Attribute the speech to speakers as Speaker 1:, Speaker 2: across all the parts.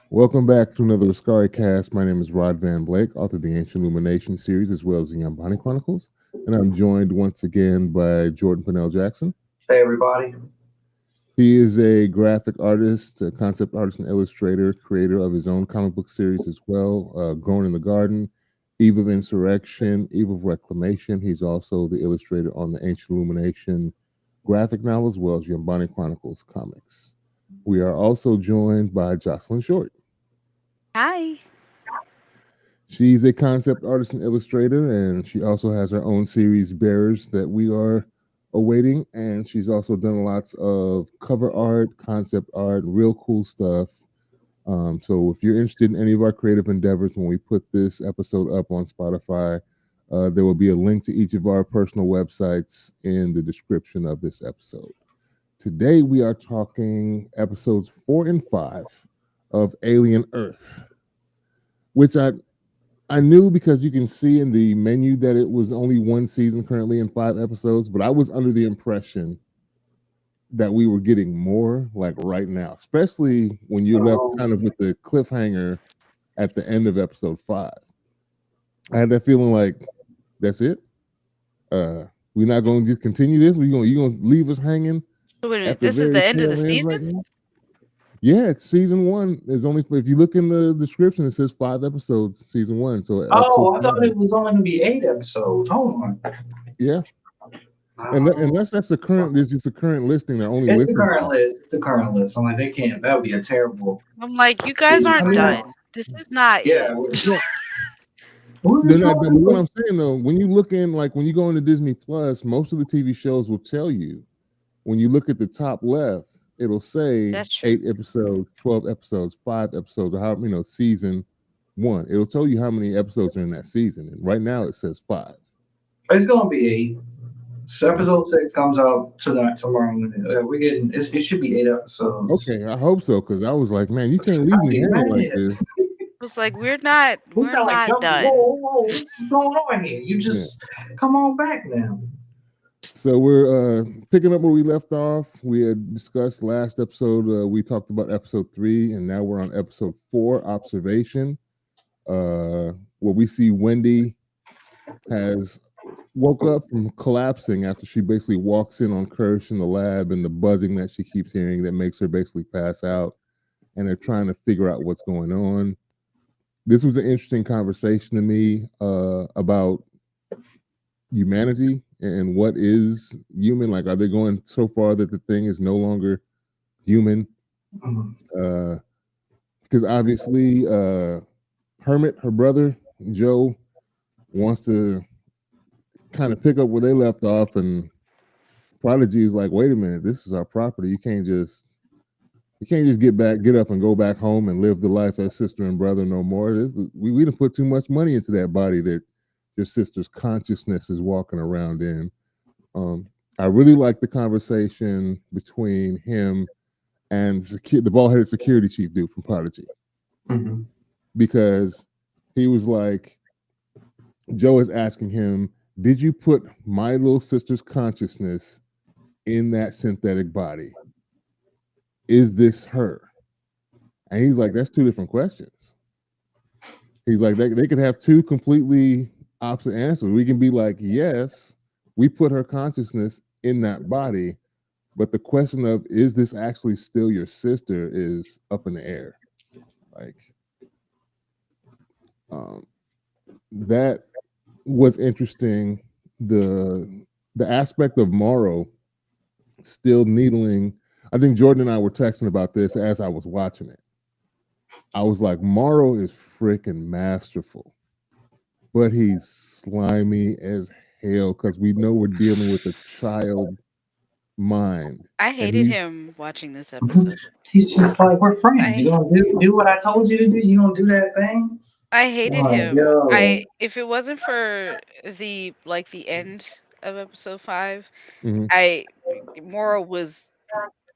Speaker 1: Welcome back to another Askari Cast. My name is Rod Van Blake, author of the Ancient Illumination series as well as the Yambani Chronicles. And I'm joined once again by Jordan Purnell Jackson.
Speaker 2: Hey, everybody.
Speaker 1: He is a graphic artist, a concept artist, and illustrator, creator of his own comic book series as well, Grown in the Garden, Eve of Insurrection, Eve of Reclamation. He's also the illustrator on the Ancient Illumination graphic novel as well as Yambani Chronicles comics. We are also joined by Jocelyn Short.
Speaker 3: Hi.
Speaker 1: She's a concept artist and illustrator, and she also has her own series, Bearers, that we are awaiting. And she's also done lots of cover art, concept art, real cool stuff. So if you're interested in any of our creative endeavors, when we put this episode up on Spotify, there will be a link to each of our personal websites in the description of this episode. Today we are talking episodes 4 and 5 of Alien Earth, which I knew because you can see in the menu that it was only one season currently in 5 episodes, but I was under the impression that we were getting more like right now, especially when you left kind of with the cliffhanger at the end of episode 5. I had that feeling like that's it. We're not going to just continue this. You going to leave us hanging
Speaker 3: Wait a minute,
Speaker 1: at the
Speaker 3: this is
Speaker 1: very
Speaker 3: the end of the
Speaker 1: tail end right
Speaker 3: season?
Speaker 1: now? Yeah, it's season 1. There's only if you look in the description, it says 5 episodes, season 1. So
Speaker 2: Oh, I thought
Speaker 1: five.
Speaker 2: it was only going to be 8 episodes. Hold on.
Speaker 1: Yeah, and that's the current. There's just a current listing. They're only
Speaker 2: It's the
Speaker 1: listing.
Speaker 2: current list. It's the current list. I'm like, they can't. That would be a terrible
Speaker 3: I'm like, you guys
Speaker 2: season. I
Speaker 3: aren't
Speaker 2: mean,
Speaker 3: done. This is not
Speaker 2: yeah.
Speaker 3: it.
Speaker 1: Yeah,
Speaker 2: What are
Speaker 1: they're
Speaker 2: you
Speaker 1: not done. But
Speaker 2: talking
Speaker 1: what
Speaker 2: about?
Speaker 1: I'm saying though, when you look in, like when you go into Disney Plus, most of the TV shows will tell you when you look at the top left, it'll say
Speaker 3: That's true.
Speaker 1: 8 episodes, 12 episodes, 5 episodes, or how season 1. It'll tell you how many episodes are in that season, and right now it says 5.
Speaker 2: It's going to be 8. So episode 6 comes out tonight, tomorrow. We're getting. It should be 8 episodes.
Speaker 1: Okay, I hope so because I was like, man, you can't leave
Speaker 2: I'd
Speaker 1: me
Speaker 2: be
Speaker 1: hanging like
Speaker 2: mad.
Speaker 1: this.
Speaker 3: I was like, we're
Speaker 2: We kind of like
Speaker 3: not
Speaker 2: jump. Whoa,
Speaker 3: done.
Speaker 2: whoa, what's going on here? You
Speaker 1: Yeah.
Speaker 2: just come on back now.
Speaker 1: So we're picking up where we left off. We had discussed last episode. We talked about episode 3, and now we're on episode 4, observation. Where we see Wendy has woke up from collapsing after she basically walks in on Kirsch in the lab, and the buzzing that she keeps hearing that makes her basically pass out. And they're trying to figure out what's going on. This was an interesting conversation to me about humanity and what is human. Like, are they going so far that the thing is no longer human?
Speaker 2: Mhm.
Speaker 1: Because obviously, Hermit, her brother Joe, wants to kind of pick up where they left off, and Prodigy is like, "Wait a minute, this is our property. You can't just get up and go back home and live the life as sister and brother no more. We didn't put too much money into that body that your sister's consciousness is walking around in." Um, I really like the conversation between him and the bald-headed security chief dude from Prodigy,
Speaker 2: Mhm.
Speaker 1: because he was like, Joe is asking him, "Did you put my little sister's consciousness in that synthetic body? Is this her?" And he's like, "That's two different questions." He's like, they could have two completely opposite answers. We can be like, yes, we put her consciousness in that body, but the question of is this actually still your sister is up in the air. Like, um, that was interesting. The aspect of Morrow still needling. I think Jordan and I were texting about this as I was watching it. I was like, Morrow is freaking masterful, but he's slimy as hell because we know we're dealing with a child mind,
Speaker 3: I
Speaker 1: and
Speaker 3: hated
Speaker 1: he
Speaker 3: him watching this episode.
Speaker 2: He's just like, we're friends. You
Speaker 3: I
Speaker 2: gonna do what I told you to do. You gonna do that thing.
Speaker 3: I hated
Speaker 2: Like,
Speaker 3: him.
Speaker 2: yo,
Speaker 3: If it wasn't for the end of episode 5,
Speaker 1: mhm.
Speaker 3: I Mora was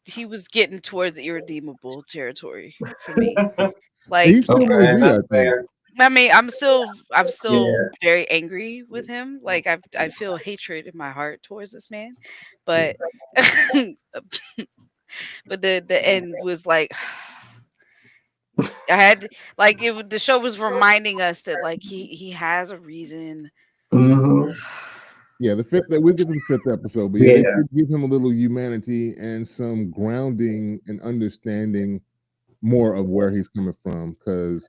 Speaker 3: he was getting towards irredeemable territory for me.
Speaker 1: He
Speaker 3: Like,
Speaker 1: still might
Speaker 2: okay,
Speaker 1: be, I
Speaker 2: that's
Speaker 1: think.
Speaker 2: fair.
Speaker 3: I mean, I'm still
Speaker 2: Yeah,
Speaker 3: very angry with him. Like, I feel hatred in my heart towards this man, but But the end was like I had like the show was reminding us that like he has a reason.
Speaker 2: Hmm.
Speaker 1: Yeah, the fifth that we'll get to the fifth episode, but yeah, they
Speaker 2: Yeah.
Speaker 1: did give him a little humanity and some grounding and understanding more of where he's coming from. Because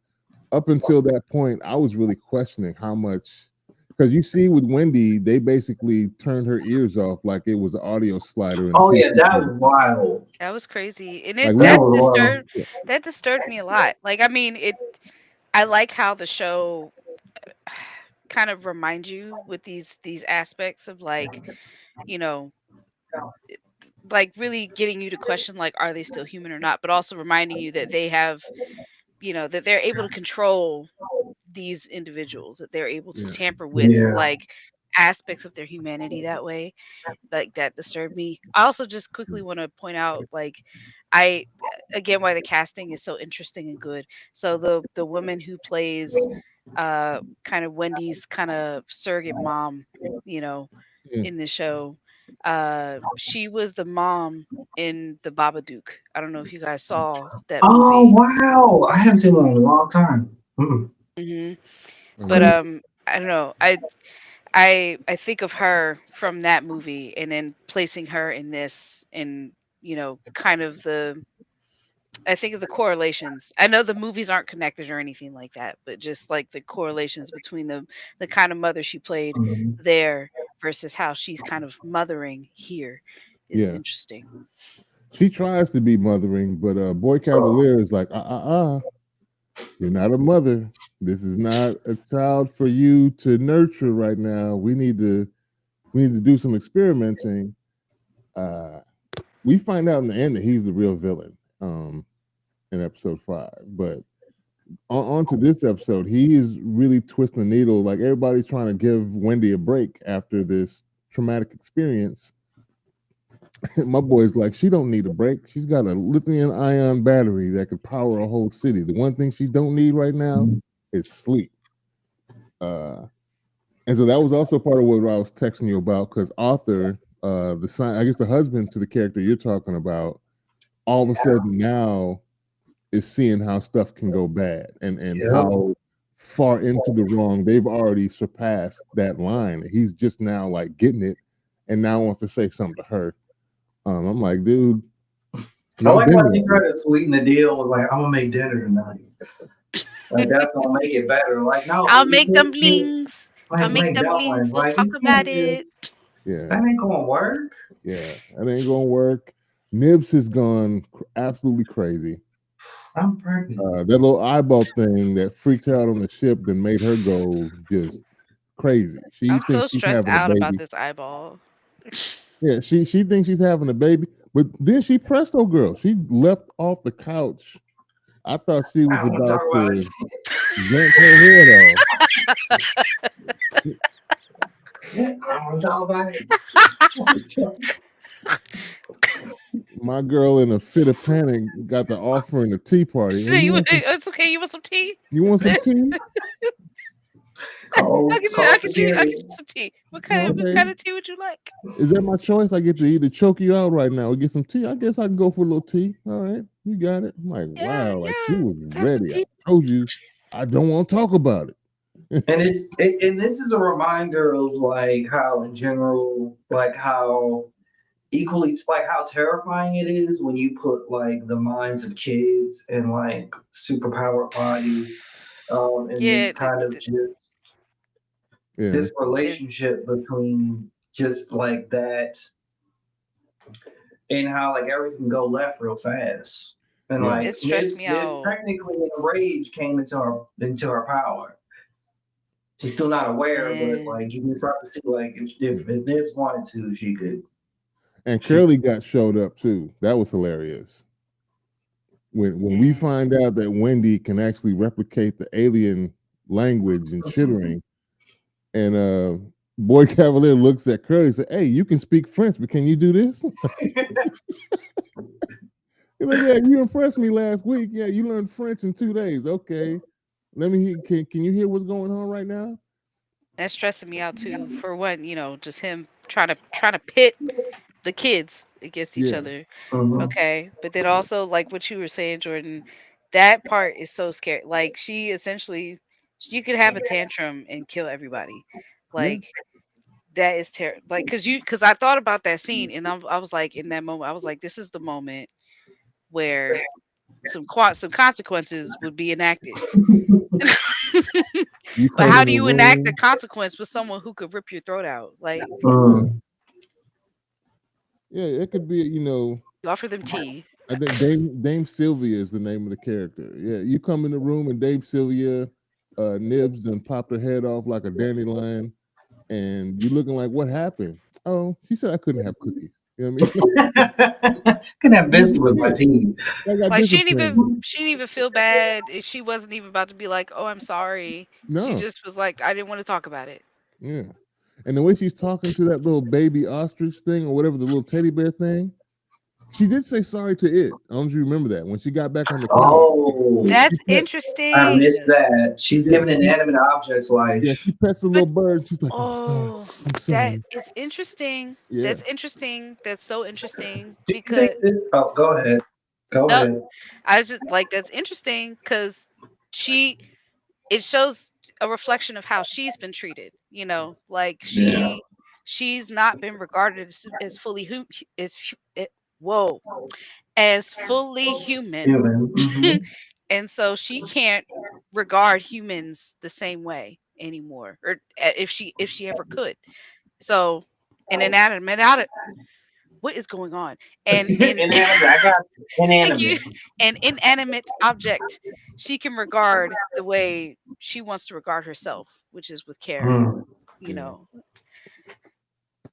Speaker 1: up until that point, I was really questioning how much. Because you see, with Wendy, they basically turned her ears off like it was an audio slider in a
Speaker 2: Oh yeah,
Speaker 1: PC
Speaker 2: that
Speaker 1: player.
Speaker 2: was wild.
Speaker 3: That was crazy, and
Speaker 1: Like
Speaker 3: it
Speaker 1: we
Speaker 2: That
Speaker 1: didn't.
Speaker 2: was wild.
Speaker 3: that disturbed me a lot. Like I mean, it I like how the show kind of reminds you with these aspects of like you know like really getting you to question like are they still human or not, but also reminding you that they have that they're able to control these individuals, that they're able to
Speaker 1: Yeah,
Speaker 3: tamper with
Speaker 2: Yeah.
Speaker 3: like aspects of their humanity that way. Like that disturbed me. I also just quickly want to point out like I again why the casting is so interesting and good. So the woman who plays kind of Wendy's kind of surrogate mom, you know,
Speaker 1: yeah.
Speaker 3: in the show, she was the mom in the Babadook. I don't know if you guys saw that
Speaker 2: Oh
Speaker 3: movie.
Speaker 2: wow, I haven't seen one in a long time. Mm.
Speaker 3: hmm But
Speaker 1: Okay.
Speaker 3: I don't know. I think of her from that movie and then placing her in this and kind of the I think of the correlations. I know the movies aren't connected or anything like that, but just like the correlations between the kind of mother she played
Speaker 2: Mhm.
Speaker 3: there versus how she's kind of mothering here is
Speaker 1: Yeah,
Speaker 3: interesting.
Speaker 1: she tries to be mothering, but Boy Cavalier is like, you're not a mother. This is not a child for you to nurture right now. We need to do some experimenting. Uh, we find out in the end that he's the real villain in episode 5. But on to this episode, he is really twisting the needle. Like everybody's trying to give Wendy a break after this traumatic experience. My boy's like, she don't need a break. She's got a lithium ion battery that could power a whole city. The one thing she don't need right now is sleep. Uh, and so that was also part of what I was texting you about because Arthur, the son, I guess the husband to the character you're talking about, all of a sudden now is seeing how stuff can go bad and
Speaker 2: Yep.
Speaker 1: how far into the wrong they've already surpassed that line. He's just now like getting it and now wants to say something to her. I'm like, dude,
Speaker 2: I
Speaker 1: y'all
Speaker 2: like
Speaker 1: been
Speaker 2: how
Speaker 1: there.
Speaker 2: she tried to sweeten the deal. Was like, I'm gonna make dinner tonight. Like that's gonna make it better. Like no,
Speaker 3: I'll
Speaker 2: you
Speaker 3: make
Speaker 2: can't just
Speaker 3: dumplings. I'll
Speaker 2: like
Speaker 3: make
Speaker 2: make
Speaker 3: dumplings.
Speaker 2: dumplings.
Speaker 3: We'll
Speaker 2: Like
Speaker 3: talk
Speaker 2: you
Speaker 3: about
Speaker 2: can't
Speaker 3: it.
Speaker 2: just
Speaker 1: Yeah,
Speaker 2: that ain't gonna work.
Speaker 1: yeah, that ain't gonna work. Nibs has gone absolutely crazy.
Speaker 2: I'm pregnant.
Speaker 1: That little eyeball thing that freaked her out on the ship that made her go just crazy. She
Speaker 3: I'm
Speaker 1: thinks
Speaker 3: so
Speaker 1: she's
Speaker 3: stressed
Speaker 1: having a
Speaker 3: out about
Speaker 1: baby.
Speaker 3: this eyeball.
Speaker 1: Yeah, she thinks she's having a baby, but then she presto girl. She leapt off the couch. I thought she
Speaker 2: I
Speaker 1: was
Speaker 2: don't want to
Speaker 1: about
Speaker 2: talk about
Speaker 1: to
Speaker 2: it.
Speaker 1: yank her head off.
Speaker 2: I don't want to talk about it.
Speaker 1: My girl, in a fit of panic, got the offer in a tea party.
Speaker 3: So
Speaker 1: Hey, you want some?
Speaker 3: it's okay. You want some tea?
Speaker 1: You want some tea?
Speaker 2: Cold,
Speaker 3: I'll
Speaker 2: cold
Speaker 3: get you. I'll
Speaker 2: security.
Speaker 3: get you some tea. What
Speaker 1: Okay.
Speaker 3: kind of tea would you like?
Speaker 1: Is that my choice? I get to either choke you out right now or get some tea. I guess I can go for a little tea. All right, you got it. I'm like,
Speaker 3: Yeah,
Speaker 1: wow, like she
Speaker 3: yeah.
Speaker 1: was
Speaker 3: Let's have some
Speaker 1: ready. I
Speaker 3: tea.
Speaker 1: told you, I don't want to talk about it.
Speaker 2: And this is a reminder of like how in general, like how equally it's like how terrifying it is when you put like the minds of kids in like superpowered bodies and
Speaker 3: Yeah,
Speaker 2: this kind of just
Speaker 1: Yeah,
Speaker 2: this
Speaker 3: it,
Speaker 2: relationship between just like that and how like everything go left real fast and
Speaker 1: yeah,
Speaker 2: like
Speaker 3: it stressed me
Speaker 2: Nibs
Speaker 3: out.
Speaker 2: technically in rage came into her power. She's still not aware, but
Speaker 3: And
Speaker 2: like you can start to see like
Speaker 1: yeah.
Speaker 2: if Nibs wanted to, she could.
Speaker 1: And
Speaker 2: She
Speaker 1: Curly got showed up too. That was hilarious. When we
Speaker 3: mm,
Speaker 1: find out that Wendy can actually replicate the alien language and chittering, and Boy Cavalier looks at Curly and says, "Hey, you can speak French, but can you do this?" He's like, "Yeah, you impressed me last week. Yeah, you learned French in 2 days. Okay, let me hear. Can you hear what's going on right now?"
Speaker 3: that's stressing me out too. For one, just him trying to pit the kids against each
Speaker 1: Yeah,
Speaker 3: other.
Speaker 2: Mhm.
Speaker 3: Okay, but then also like what you were saying, Jordan, that part is so scary. Like she essentially, she could have a tantrum and kill everybody.
Speaker 1: yeah.
Speaker 3: Like that is terrible. Like because I thought about that scene and I was like in that moment I was like this is the moment where some consequences would be enacted.
Speaker 1: You
Speaker 3: But
Speaker 1: come
Speaker 3: how
Speaker 1: in
Speaker 3: do
Speaker 1: the
Speaker 3: you enact a
Speaker 1: room.
Speaker 3: consequence with someone who could rip your throat out? Like
Speaker 1: Yeah,
Speaker 2: Mm.
Speaker 1: yeah. It could be,
Speaker 3: you offer them tea.
Speaker 1: I think Dame Sylvia is the name of the character. Yeah, you come in the room and Dame Sylvia nibs and popped her head off like a dandelion, and you looking like, what happened? Oh, she said I couldn't have cookies. You know what I mean?
Speaker 2: Can have
Speaker 1: You
Speaker 2: biscuit
Speaker 1: just
Speaker 2: with my
Speaker 1: did.
Speaker 2: tea.
Speaker 1: I got
Speaker 3: Like
Speaker 1: disciplined.
Speaker 3: she didn't even feel bad. She wasn't even about to be like, "Oh, I'm sorry." She
Speaker 1: No,
Speaker 3: just was like, "I didn't want to talk about it."
Speaker 1: yeah. And the way she's talking to that little baby ostrich thing or whatever, the little teddy bear thing, she did say sorry to it. I don't know if you remember that. When she got back on the couch,
Speaker 2: Oh,
Speaker 1: she
Speaker 3: That's
Speaker 1: pet,
Speaker 2: I
Speaker 3: interesting.
Speaker 2: missed that. She's
Speaker 1: yeah,
Speaker 2: giving inanimate objects
Speaker 1: yeah,
Speaker 2: life.
Speaker 1: she pets the
Speaker 3: But
Speaker 1: little bird. She's like, I'm sorry.
Speaker 3: oh,
Speaker 1: I'm
Speaker 3: that
Speaker 1: sorry.
Speaker 3: is interesting.
Speaker 1: Yeah.
Speaker 3: That's interesting. That's so interesting
Speaker 2: Do you think
Speaker 3: because
Speaker 2: this? Oh, go ahead. Go
Speaker 3: no,
Speaker 2: ahead.
Speaker 3: I just like that's interesting because she it shows a reflection of how she's been treated. You know, like
Speaker 2: Yeah.
Speaker 3: she's not been regarded as fully as whoa as fully human,
Speaker 2: Human. Hmm.
Speaker 3: and so she can't regard humans the same way anymore, or if she ever could. So an inanimate out what is going on? And in
Speaker 2: Inanimate. I got you.
Speaker 3: thank you,
Speaker 2: Inanimate.
Speaker 3: an inanimate object she can regard the way she wants to regard herself, which is with care,
Speaker 2: Mm.
Speaker 3: you
Speaker 1: Yeah.
Speaker 3: know.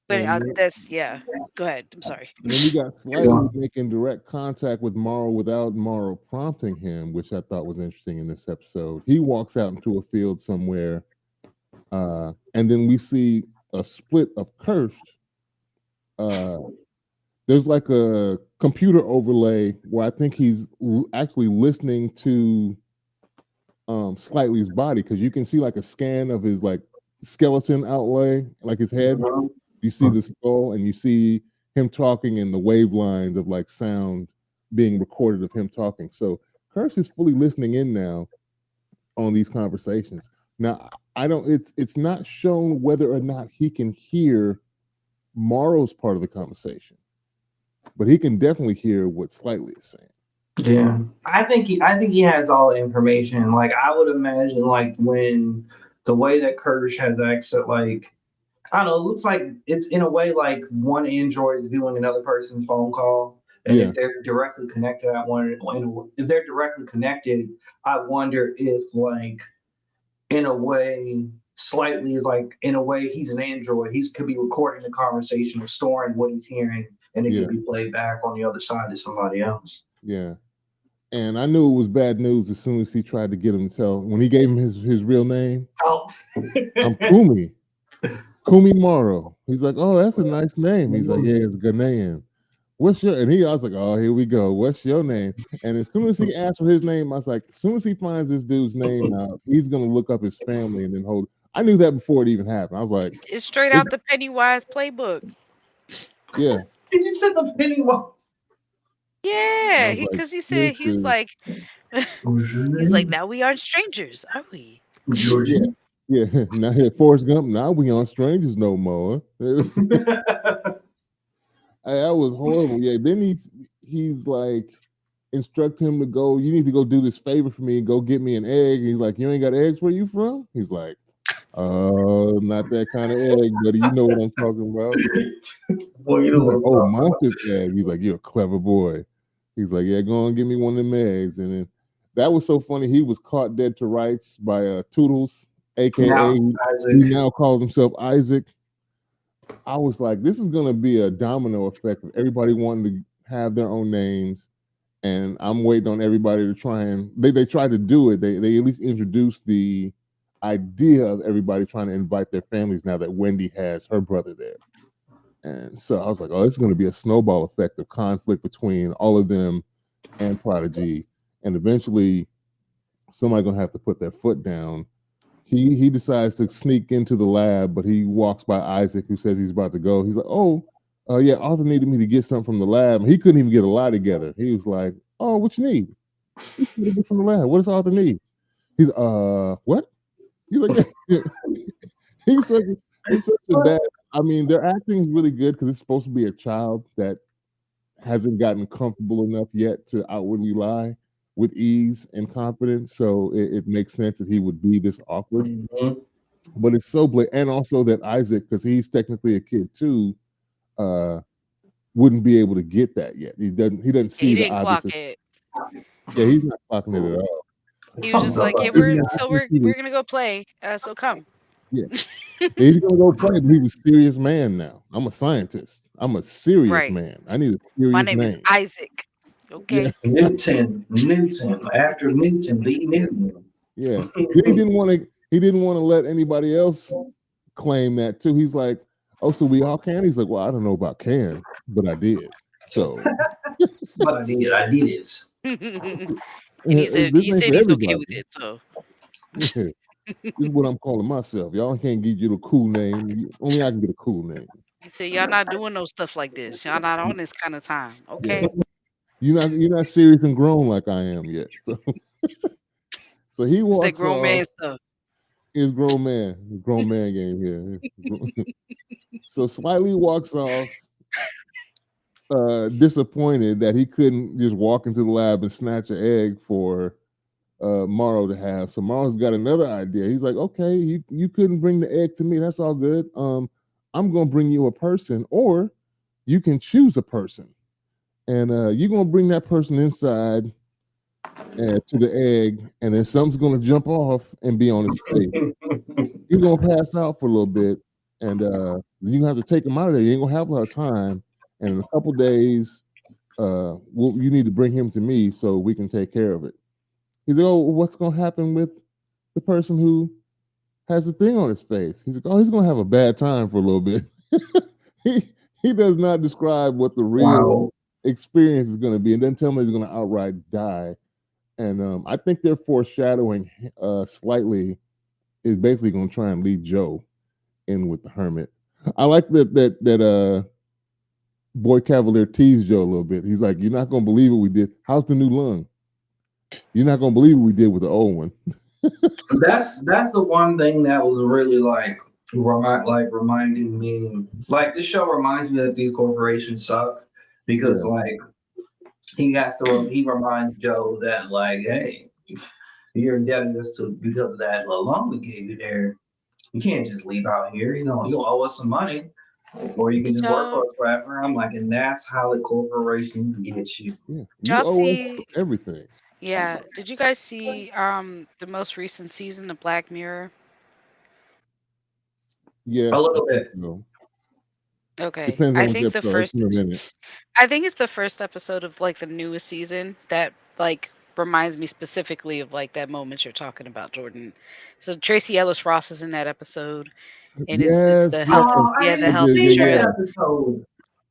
Speaker 3: But
Speaker 1: And
Speaker 3: that's yeah. Go ahead. I'm sorry.
Speaker 1: And then we got
Speaker 2: Yeah.
Speaker 1: Slightly making direct contact with Morrow without Morrow prompting him, which I thought was interesting in this episode. He walks out into a field somewhere, and then we see a split of Cursed. Uh, there's like a computer overlay where I think he's actually listening to Slightly's body because you can see like a scan of his like skeleton outlay, like his head.
Speaker 2: Mhm.
Speaker 1: You see the skull and you see him talking and the wave lines of like sound being recorded of him talking. So Curse is fully listening in now on these conversations. Now I don't it's not shown whether or not he can hear Morrow's part of the conversation, but he can definitely hear what Slightly is saying.
Speaker 2: Yeah, I think he has all the information. Like I would imagine, like when the way that Kirsch has access, like I don't know, it looks like it's in a way like one android is viewing another person's phone call, and
Speaker 1: Yeah,
Speaker 2: if they're directly connected, if they're directly connected, I wonder if like in a way. Slightly is like in a way he's an android. He could be recording the conversation or storing what he's hearing, and it
Speaker 1: yeah,
Speaker 2: could be played back on the other side to somebody else.
Speaker 1: yeah. And I knew it was bad news as soon as he tried to get him to tell when he gave him his real name.
Speaker 2: Oh.
Speaker 1: I'm Kumi. Kumi Morrow. He's like, oh, that's a nice name. He's like, yeah, it's Ghanaian. What's your? And I was like, oh, here we go. What's your name? And as soon as he asked for his name, I was like, as soon as he finds this dude's name out, he's gonna look up his family and then hold. I knew that before it even happened. I was like,
Speaker 3: It's straight
Speaker 1: it,
Speaker 3: out the Pennywise playbook.
Speaker 1: yeah.
Speaker 2: Did you say the penny was?
Speaker 1: I
Speaker 3: Yeah,
Speaker 1: was like,
Speaker 3: because he
Speaker 1: this
Speaker 3: said he's
Speaker 1: is
Speaker 3: like
Speaker 2: What's your
Speaker 3: he's like
Speaker 2: name?
Speaker 3: now we aren't strangers, are we?
Speaker 1: yeah,
Speaker 2: Georgie.
Speaker 1: yeah. Now here, Forrest Gump. Now we aren't strangers no more. That was horrible. Yeah. Then he's like instruct him to go. You need to go do this favor for me and go get me an egg. He's like, you ain't got eggs. Where you from? He's like, not that kind of egg, buddy. You know what I'm talking about.
Speaker 2: Well, you
Speaker 1: He's
Speaker 2: know what
Speaker 1: like,
Speaker 2: I'm
Speaker 1: oh,
Speaker 2: talking about.
Speaker 1: monster's egg. He's like, you're a clever boy. He's like, yeah, go and give me one of them eggs. And then that was so funny. He was caught dead to rights by Toodles, aka
Speaker 2: Now,
Speaker 1: he
Speaker 2: Isaac.
Speaker 1: now calls himself Isaac. I was like, this is gonna be a domino effect of everybody wanting to have their own names. And I'm waiting on everybody to try and they tried to do it. They at least introduced the idea of everybody trying to invite their families now that Wendy has her brother there. And so I was like, oh, it's going to be a snowball effect of conflict between all of them and Prodigy. And eventually somebody's going to have to put their foot down. He decides to sneak into the lab, but he walks by Isaac, who says he's about to go. He's like, oh, Yeah, Arthur needed me to get something from the lab. He couldn't even get a lie together. He was like, oh, what you need? What you need to get from the lab? What does Arthur need? He's what? He's like, he's such he's such a bad. I mean, their acting is really good because it's supposed to be a child that hasn't gotten comfortable enough yet to outwardly lie with ease and confidence. So it makes sense that he would be this awkward.
Speaker 2: Mhm.
Speaker 1: But it's so and also that Isaac, because he's technically a kid too, uh, wouldn't be able to get that yet. He doesn't
Speaker 3: He
Speaker 1: see the
Speaker 3: didn't
Speaker 1: obvious.
Speaker 3: clock it.
Speaker 1: Yeah, he's not clocking it at all.
Speaker 3: He was
Speaker 2: Something's
Speaker 3: just
Speaker 2: up
Speaker 3: like, "Yeah,
Speaker 2: about this
Speaker 3: we're
Speaker 2: guy.
Speaker 3: so we're gonna go play. So come."
Speaker 1: Yeah, he's gonna go play, but he's a serious man now. I'm a scientist. I'm a serious
Speaker 3: Right.
Speaker 1: man. I need a
Speaker 3: My
Speaker 1: serious
Speaker 3: name is
Speaker 1: name.
Speaker 3: Isaac.
Speaker 1: Yeah,
Speaker 3: Okay.
Speaker 2: Newton, after Newton, Lee Newton.
Speaker 1: yeah. Then he didn't want to. He didn't want to let anybody else claim that too. He's like, "Oh, so we all can?" He's like, "Well, I don't know about can, but I did." So
Speaker 2: But I did it.
Speaker 3: And he said
Speaker 1: this
Speaker 3: he
Speaker 1: ain't
Speaker 3: said
Speaker 1: for
Speaker 3: he's okay
Speaker 1: everybody.
Speaker 3: with it. So
Speaker 1: Yeah. This is what I'm calling myself. Y'all can't get you the cool name. Only I can get a cool name.
Speaker 3: he said, "Y'all not doing no stuff like this. Y'all not on this kind of time.
Speaker 1: Yeah.
Speaker 3: Okay."
Speaker 1: You're not serious and grown like I am yet. So so he
Speaker 3: It's that
Speaker 1: walks
Speaker 3: grown
Speaker 1: off.
Speaker 3: man stuff.
Speaker 1: Is grown man game here. So slightly walks off, disappointed that he couldn't just walk into the lab and snatch an egg for Morrow to have. So Morrow's got another idea. He's like, okay, you couldn't bring the egg to me. That's all good. I'm gonna bring you a person, or you can choose a person, and you're gonna bring that person inside to the egg, and then something's gonna jump off and be on his face. He's gonna pass out for a little bit, and you're gonna have to take him out of there. You ain't gonna have a lot of time, and in a couple days, you need to bring him to me so we can take care of it. He's like, oh, what's gonna happen with the person who has the thing on his face? He's like, oh, he's gonna have a bad time for a little bit. he he does not describe what the real
Speaker 2: Wow.
Speaker 1: experience is gonna be, and then tell me he's gonna outright die. And I think they're foreshadowing slightly is basically going to try and lead Joe in with the hermit. I like that Boy Cavalier teased Joe a little bit. He's like, "You're not going to believe what we did. How's the new lung? You're not going to believe what we did with the old one."
Speaker 2: That's the one thing that was really like reminding me, like this show reminds me that these corporations suck because
Speaker 1: Yeah,
Speaker 2: like he reminds Joe that like, hey, you're indebted us to because of that loan we gave you there. You can't just leave out here. You know, you'll owe us some money, or you can
Speaker 3: Did
Speaker 2: just work
Speaker 3: y'all
Speaker 2: for us forever. I'm like, and that's how the corporations get you.
Speaker 1: yeah.
Speaker 3: did
Speaker 1: You
Speaker 3: y'all
Speaker 1: owe us
Speaker 3: see?
Speaker 1: everything.
Speaker 3: Yeah. Did you guys see the most recent season of Black Mirror?
Speaker 2: A
Speaker 1: Yes, I
Speaker 2: little
Speaker 1: think
Speaker 2: bit.
Speaker 1: so.
Speaker 3: Okay.
Speaker 1: Depends
Speaker 3: I
Speaker 1: on which
Speaker 3: think the
Speaker 1: episode. It's
Speaker 3: first
Speaker 1: been a minute.
Speaker 3: I think it's the first episode of like the newest season that like reminds me specifically of like that moment you're talking about, Jordan. So Tracy Ellis Ross is in that episode, and it's
Speaker 1: Yes,
Speaker 3: the
Speaker 1: yes.
Speaker 3: health,
Speaker 2: Oh, I
Speaker 3: yeah, the
Speaker 2: didn't
Speaker 3: health
Speaker 1: Yeah,
Speaker 2: see
Speaker 1: yeah,
Speaker 2: that
Speaker 1: yeah.
Speaker 3: insurance.
Speaker 2: episode.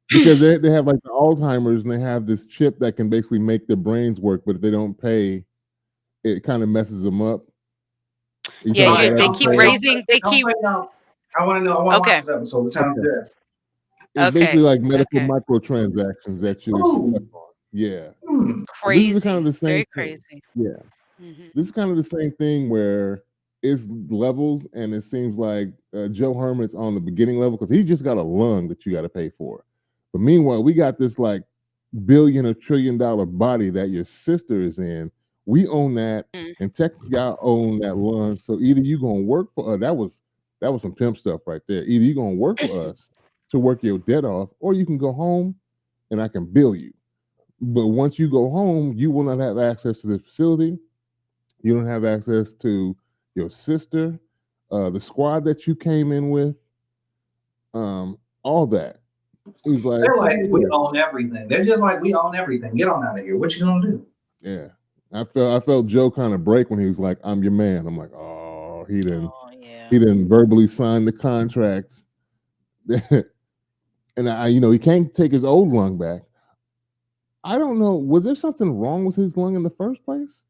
Speaker 1: Because they have like the Alzheimer's and they have this chip that can basically make their brains work, but if they don't pay, it kind of messes them up. You
Speaker 3: Yeah,
Speaker 1: talking
Speaker 2: All
Speaker 1: about
Speaker 2: right,
Speaker 3: you're
Speaker 1: that
Speaker 3: they
Speaker 2: don't
Speaker 3: keep
Speaker 2: play,
Speaker 1: episode?
Speaker 2: don't play,
Speaker 3: raising they
Speaker 2: don't
Speaker 3: keep
Speaker 2: play now. I want to know. I want to watch
Speaker 3: okay,
Speaker 2: this episode. It sounds
Speaker 1: Okay.
Speaker 2: good.
Speaker 1: It's basically
Speaker 3: okay,
Speaker 1: like medical
Speaker 3: okay.
Speaker 1: microtransactions that you're stuck
Speaker 2: Ooh,
Speaker 1: on. Yeah. And this is kind of
Speaker 3: Crazy.
Speaker 1: the same
Speaker 3: Very
Speaker 1: thing.
Speaker 3: crazy.
Speaker 1: Yeah.
Speaker 3: Hmm.
Speaker 1: This is kind of the same thing where it's levels, and it seems like Joe Herman's on the beginning level because he just got a lung that you got to pay for. But meanwhile, we got this like billion or trillion dollar body that your sister is in. We own that, and technically I own that lung. So either you gonna work for us. That was some pimp stuff right there. Either you gonna work for us to work your debt off, or you can go home and I can bill you. But once you go home, you will not have access to the facility. You don't have access to your sister, the squad that you came in with, all that. He's like,
Speaker 2: they're
Speaker 1: so
Speaker 2: like we
Speaker 1: yeah,
Speaker 2: own everything. They're just like we own everything. Get on out of here. What you gonna do?
Speaker 1: yeah. I felt Joe kind of break when he was like, "I'm your man." I'm like, "Oh, he didn't
Speaker 3: Oh
Speaker 1: he
Speaker 3: yeah.
Speaker 1: didn't verbally sign the contract." And he can't take his old lung back. I don't know. Was there something wrong with his lung in the first place?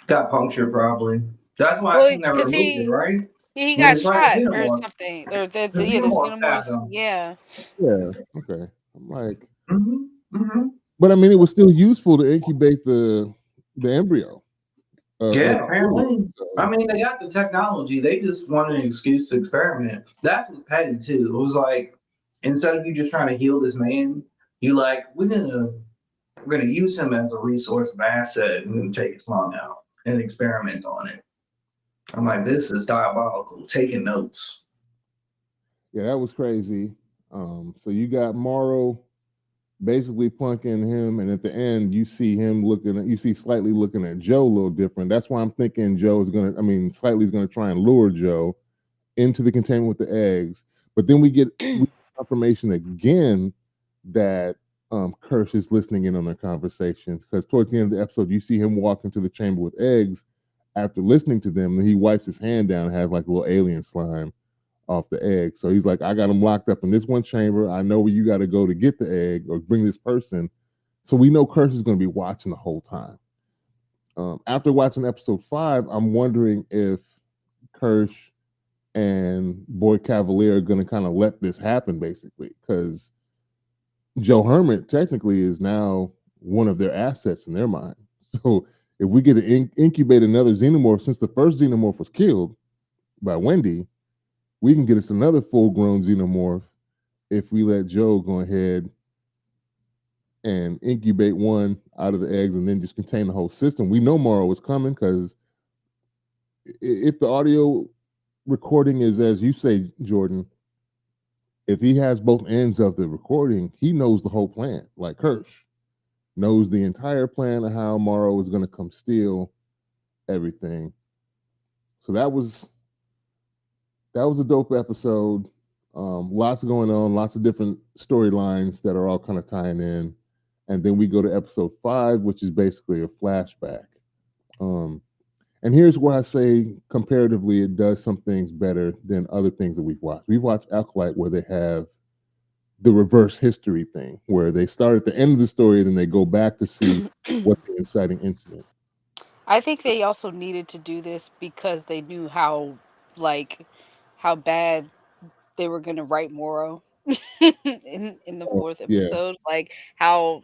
Speaker 2: Got punctured probably. That's why
Speaker 3: Well,
Speaker 2: she never
Speaker 3: cause
Speaker 2: removed it, right?
Speaker 3: he
Speaker 2: When
Speaker 3: got
Speaker 2: they tried to
Speaker 3: shot
Speaker 2: get him
Speaker 3: or
Speaker 2: more,
Speaker 3: something, or the
Speaker 2: the
Speaker 3: yeah, the
Speaker 2: xenomorph
Speaker 3: xenomorph.
Speaker 2: stabbed him.
Speaker 3: Yeah.
Speaker 1: Yeah. Okay. I'm like,
Speaker 2: Mm-hmm.
Speaker 1: but I mean, it was still useful to incubate the embryo of
Speaker 2: Yeah,
Speaker 1: HULU.
Speaker 2: apparently. I
Speaker 1: So
Speaker 2: mean, they got the technology. They just wanted an excuse to experiment. That's what's petty too. It was like instead of you just trying to heal this man, you like we're gonna use him as a resource, an asset, and we're gonna take his lung out and experiment on it. I'm like, this is diabolical. Taking notes.
Speaker 1: yeah, that was crazy. So you got Morrow basically punking him, and at the end you see him you see Slightly looking at Joe a little different. That's why I'm thinking Joe is gonna, I mean, Slightly's gonna try and lure Joe into the container with the eggs. But then we get confirmation again that Kirsch is listening in on their conversations, because towards the end of the episode you see him walk into the chamber with eggs after listening to them, and he wipes his hand down and has like a little alien slime off the egg. So he's like, I got him locked up in this one chamber. I know where you got to go to get the egg or bring this person. So we know Kirsch is going to be watching the whole time. After watching episode 5, I'm wondering if Kirsch and Boy Cavalier are going to kind of let this happen, basically, because Joe Herman technically is now one of their assets in their mind. So if we get to incubate another xenomorph, since the first xenomorph was killed by Wendy, we can get us another full-grown xenomorph if we let Joe go ahead and incubate one out of the eggs and then just contain the whole system. We know Morrow is coming, because if the audio recording is as you say, Jordan, if he has both ends of the recording, he knows the whole plan. Like Kirsch knows the entire plan of how Morrow is going to come steal everything. So that was a dope episode. Lots going on, lots of different storylines that are all kind of tying in. And then we go to episode 5, which is basically a flashback. And here's where I say comparatively it does some things better than other things that we've watched. We've watched Alkalite where they have the reverse history thing, where they start at the end of the story and then they go back to see what the inciting incident.
Speaker 3: I think they also needed to do this because they knew like, how bad they were gonna write Moro in the
Speaker 1: Oh,
Speaker 3: 4th
Speaker 1: yeah.
Speaker 3: episode, like, how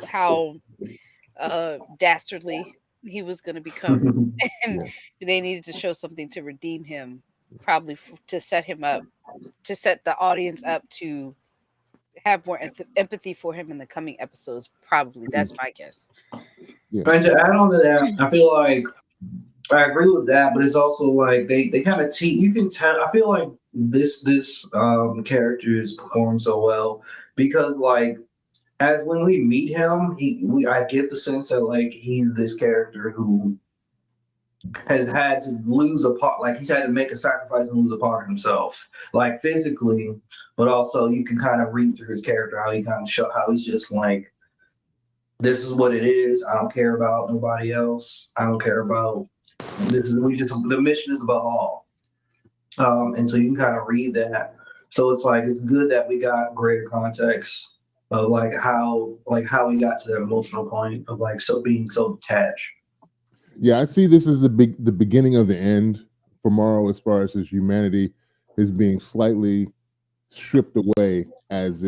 Speaker 3: dastardly he was gonna become, and
Speaker 1: Yeah.
Speaker 3: they needed to show something to redeem him, probably to set him up, to set the audience up to have more empathy for him in the coming episodes, probably. That's my guess.
Speaker 1: Yeah.
Speaker 2: And to add on to that, I feel like I agree with that, but it's also like they kind of you can tell. I feel like this character is performed so well because like as when we meet him, I get the sense that like he's this character who has had to lose a part, like he's had to make a sacrifice and lose a part of himself, like physically, but also you can kind of read through his character how he kind of show how he's just like this is what it is. I don't care about nobody else. I don't care about this is we just the mission is above all. And so you can kind of read that. So it's like it's good that we got greater context of like how we got to that emotional point of like so being so detached.
Speaker 1: Yeah, I see this as the beginning of the end for Morrow, as far as his humanity is being slightly stripped away as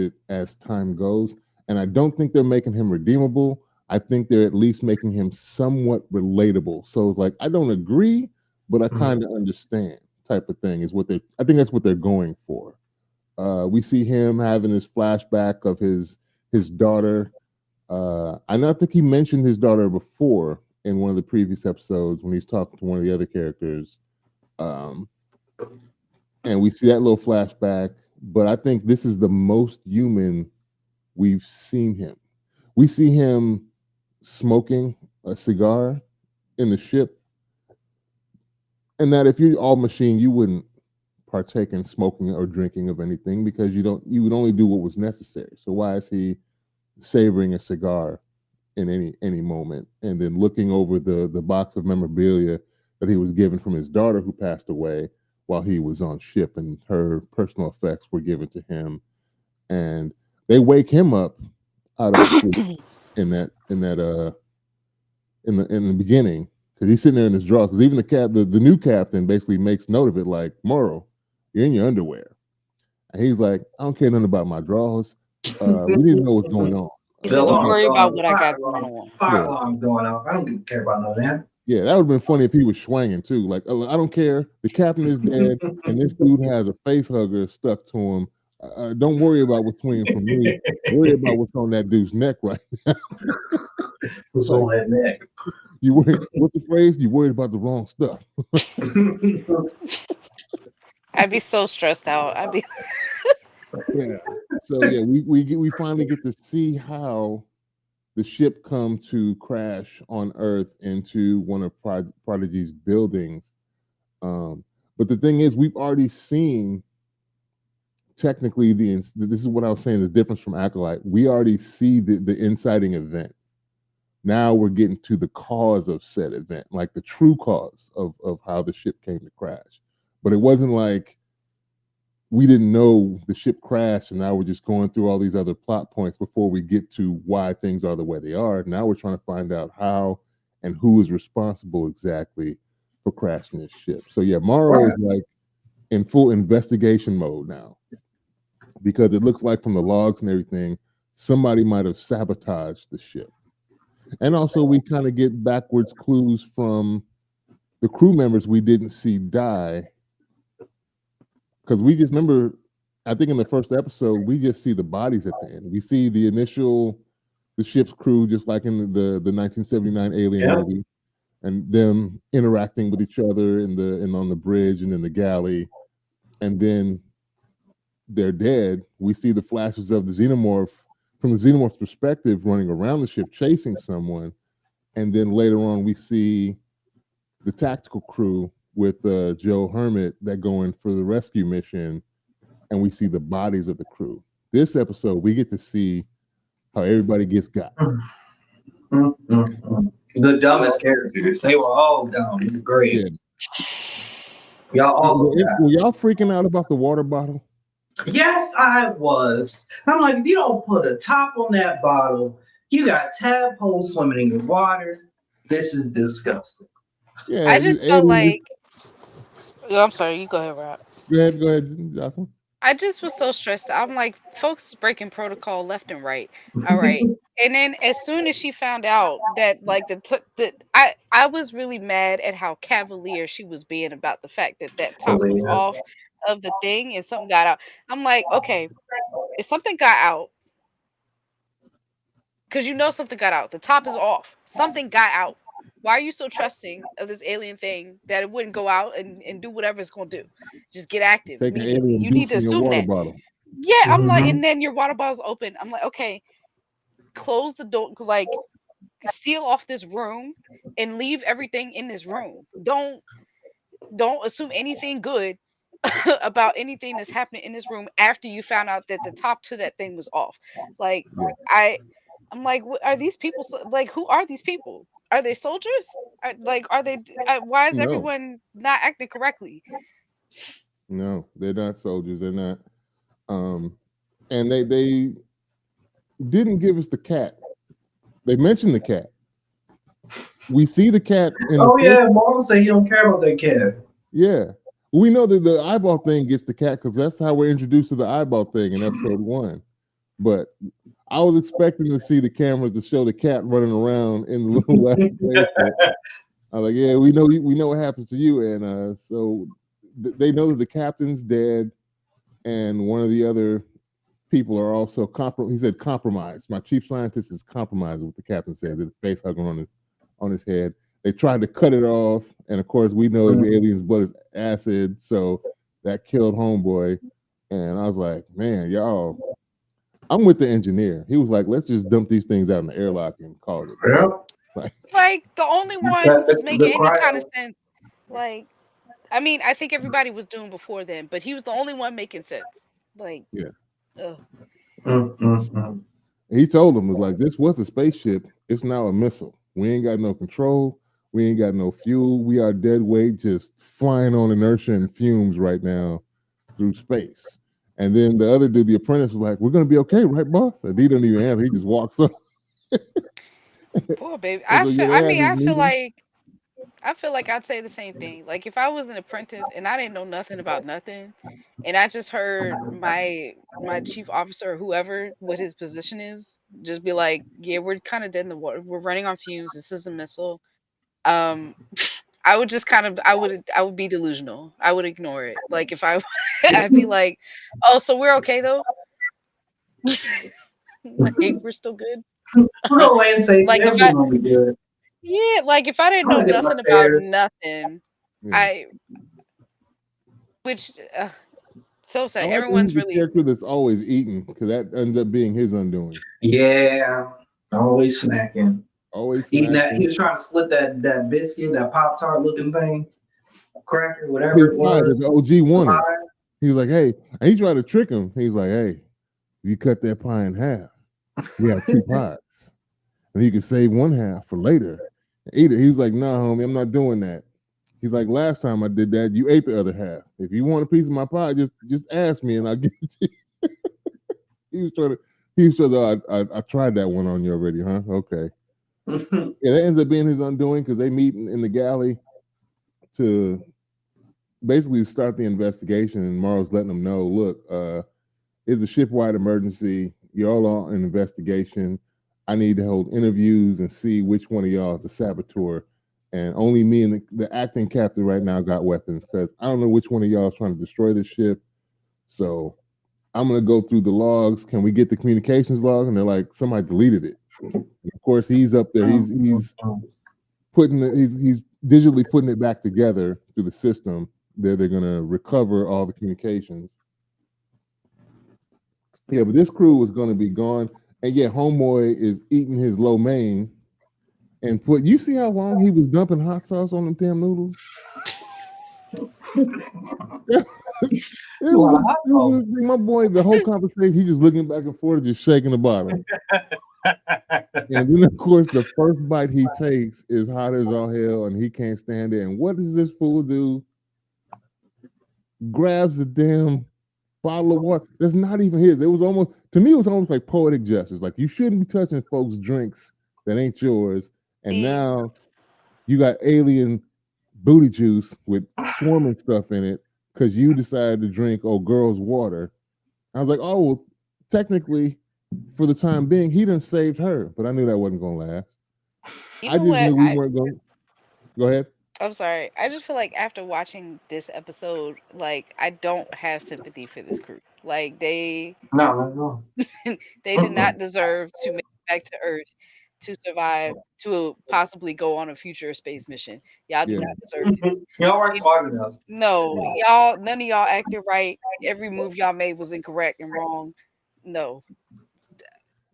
Speaker 1: time goes. And I don't think they're making him redeemable. I think they're at least making him somewhat relatable. So it's like I don't agree, but I kind of understand type of thing is what they I think that's what they're going for. We see him having this flashback of his daughter. I know I think he mentioned his daughter before in one of the previous episodes when he's talking to one of the other characters. Um, and we see that little flashback, but I think this is the most human we've seen him. We see him smoking a cigar in the ship, and that if you're all machine, you wouldn't partake in smoking or drinking of anything because you would only do what was necessary. So why is he savoring a cigar in any moment and then looking over the box of memorabilia that he was given from his daughter who passed away while he was on ship, and her personal effects were given to him, and they wake him up out of a sleep in the beginning, because he's sitting there in his drawers, because even the new captain basically makes note of it, like, Morrow, you're in your underwear, and he's like, I don't care nothing about my drawers. We need to know what's going on.
Speaker 3: He
Speaker 2: The
Speaker 3: said, "Don't
Speaker 2: alarm's
Speaker 3: worry
Speaker 2: going
Speaker 3: about
Speaker 2: off.
Speaker 3: what I got going on."
Speaker 2: Fire
Speaker 1: Yeah.
Speaker 2: alarm's going off. I don't care about none of that.
Speaker 1: Yeah, that would have been funny if he was swinging too. Like, I don't care. The captain is dead, and this dude has a face hugger stuck to him. Don't worry about what's swinging from me. Worry about what's on that dude's neck right now.
Speaker 2: What's
Speaker 1: Like,
Speaker 2: on that neck?
Speaker 1: you worry, what's the phrase? You worried about the wrong stuff.
Speaker 3: I'd be so stressed out. I'd be
Speaker 1: Yeah. So yeah, we finally get to see how the ship come to crash on Earth into one of Prodigy's buildings. Um, but the thing is, we've already seen technically this is what I was saying, the difference from Acolyte. We already see the inciting event. Now we're getting to the cause of said event, like the true cause of how the ship came to crash. But it wasn't like we didn't know the ship crashed and now we're just going through all these other plot points before we get to why things are the way they are. Now we're trying to find out how and who is responsible exactly for crashing this ship. So yeah, Morrow is like in full investigation mode now, because it looks like from the logs and everything, somebody might have sabotaged the ship. And also we kind of get backwards clues from the crew members we didn't see die, because we just remember, I think in the first episode, we just see the bodies at the end. We see the ship's crew, just like in the 1979 Alien movie, and them interacting with each other and on the bridge and in the galley, and then they're dead. We see the flashes of the xenomorph from the xenomorph's perspective running around the ship chasing someone, and then later on we see the tactical crew with Joe Hermit that going for the rescue mission, and we see the bodies of the crew. This episode, we get to see how everybody gets got.
Speaker 2: The dumbest characters. They were all dumb. It was great.
Speaker 1: Yeah.
Speaker 2: Y'all all
Speaker 1: Were y'all freaking out about the water bottle?
Speaker 2: Yes, I was. I'm like, if you don't put a top on that bottle, you got tadpoles swimming in your water. This is disgusting.
Speaker 1: Yeah,
Speaker 3: I just felt like. Oh, I'm sorry. You go ahead, Rob.
Speaker 1: Go ahead, Jocelyn.
Speaker 3: I just was so stressed. I'm like, folks breaking protocol left and right. All right. And then as soon as she found out that like I was really mad at how cavalier she was being about the fact that that top was off of the thing and something got out. I'm like, okay, if something got out, because you know something got out. The top is off. Something got out. Why are you so trusting of this alien thing that it wouldn't go out and do whatever it's going to do? Just get active
Speaker 1: Take an
Speaker 3: immediately.
Speaker 1: alien
Speaker 3: You need
Speaker 1: deuce
Speaker 3: to
Speaker 1: in your
Speaker 3: assume
Speaker 1: water
Speaker 3: that.
Speaker 1: bottle.
Speaker 3: Yeah, I'm like, and then your water bottle's open. I'm like, okay, close the door, like seal off this room and leave everything in this room. Don't assume anything good about anything that's happening in this room after you found out that the top to that thing was off. Like I'm like, are these people like who are these people? Are they soldiers? Are they? Why is
Speaker 1: No.
Speaker 3: everyone not acting correctly?
Speaker 1: No, they're not soldiers. They're not. And they didn't give us the cat. They mentioned the cat. We see the cat in
Speaker 2: Oh yeah, Mom said you don't care about that cat.
Speaker 1: Yeah. We know that the eyeball thing gets the cat because that's how we're introduced to the eyeball thing in episode 1. But I was expecting to see the cameras to show the cat running around in the little last space. I'm like, yeah, we know what happens to you. And so they know that the captain's dead, and one of the other people are also he said compromised. My chief scientist is compromised, what the captain said, the face hugging on his head. They tried to cut it off, and of course we know the alien's blood is acid, so that killed homeboy. And I was like, man, y'all, I'm with the engineer. He was like, let's just dump these things out in the airlock and call it.
Speaker 2: Yeah.
Speaker 3: Like the only one who was making any kind of sense. Like, I mean, I think everybody was doing before then, but he was the only one making sense. Like,
Speaker 1: yeah. He told them, was like, this was a spaceship. It's now a missile. We ain't got no control. We ain't got no fuel. We are dead weight, just flying on inertia and fumes right now through space. And then the other dude, the apprentice, was like, we're going to be okay, right, boss? And he doesn't even answer. He just walks up.
Speaker 3: Poor baby. I feel I feel like I'd say the same thing. Like if I was an apprentice and I didn't know nothing about nothing, and I just heard my chief officer or whoever what his position is just be like, "Yeah, we're kind of dead in the water. We're running on fumes. This is a missile." Um, I would just kind of I would be delusional. I would ignore it. Like if I I'd be like, "Oh, so we're okay though? Like we're still good."
Speaker 2: We're gonna land safely.
Speaker 3: Like if
Speaker 2: Everything's
Speaker 3: I
Speaker 2: gonna be good.
Speaker 3: yeah, like if I didn't
Speaker 2: I'm
Speaker 3: know
Speaker 2: gonna get my
Speaker 3: nothing about
Speaker 2: fares.
Speaker 3: nothing,
Speaker 1: Yeah.
Speaker 3: I which so
Speaker 1: I
Speaker 3: sad.
Speaker 1: like that he's
Speaker 3: Everyone's
Speaker 1: the
Speaker 3: really
Speaker 1: character that's always eating because that ends up being his undoing.
Speaker 2: Yeah, always snacking.
Speaker 1: Always
Speaker 2: Eating that. He
Speaker 1: snacking.
Speaker 2: was trying to split that biscuit, that Pop Tart looking thing, cracker, whatever
Speaker 1: His
Speaker 2: it
Speaker 1: pie that
Speaker 2: was.
Speaker 1: the OG
Speaker 2: The
Speaker 1: wanted.
Speaker 2: pie.
Speaker 1: He was like, hey, and he tried to trick him. He's like, hey, you cut that pie in half. You have two pies. And you can save one half for later. Eat it. He was like, no, homie, I'm not doing that. He's like, last time I did that, you ate the other half. If you want a piece of my pie, just ask me and I'll give it to you. He was trying to, I tried that one on you already, huh? Okay. Yeah, that ends up being his undoing because they meet in the galley to basically start the investigation. And Morrow's letting them know, look, it's a ship-wide emergency. Y'all are an investigation. I need to hold interviews and see which one of y'all is the saboteur. And only me and the acting captain right now got weapons because I don't know which one of y'all is trying to destroy the ship. So I'm gonna go through the logs. Can we get the communications log? And they're like, somebody deleted it. And of course, he's up there. He's putting it, he's digitally putting it back together through the system. They're gonna recover all the communications. Yeah, but this crew was gonna be gone. And yeah, homeboy is eating his lo mein and put. You see how long he was dumping hot sauce on them damn noodles?
Speaker 2: A lot of hot sauce.
Speaker 1: My boy, the whole conversation, he just looking back and forth, just shaking the bottle. And then, of course, the first bite he takes is hot as all hell, and he can't stand it. And what does this fool do? Grabs the damn bottle of water that's not even his. It was almost, to me, it was almost like poetic justice. Like you shouldn't be touching folks' drinks that ain't yours. And
Speaker 3: see
Speaker 1: now you got alien booty juice with swarming stuff in it because you decided to drink old girl's water. I was like, oh, well, technically, for the time being, he done saved her, but I knew that wasn't gonna last.
Speaker 3: you
Speaker 1: I
Speaker 3: know
Speaker 1: just
Speaker 3: what
Speaker 1: knew we weren't going. Go ahead.
Speaker 3: I'm sorry. I just feel like after watching this episode, like I don't have sympathy for this crew. Like
Speaker 2: No, no,
Speaker 3: they did not deserve to make it back to Earth to survive to possibly go on a future space mission. Y'all do
Speaker 1: Yeah,
Speaker 3: not deserve this.
Speaker 2: Y'all weren't
Speaker 3: You-
Speaker 2: smart enough.
Speaker 3: No,
Speaker 1: yeah.
Speaker 3: y'all none of y'all acted right. Every move y'all made was incorrect and wrong. No,
Speaker 1: And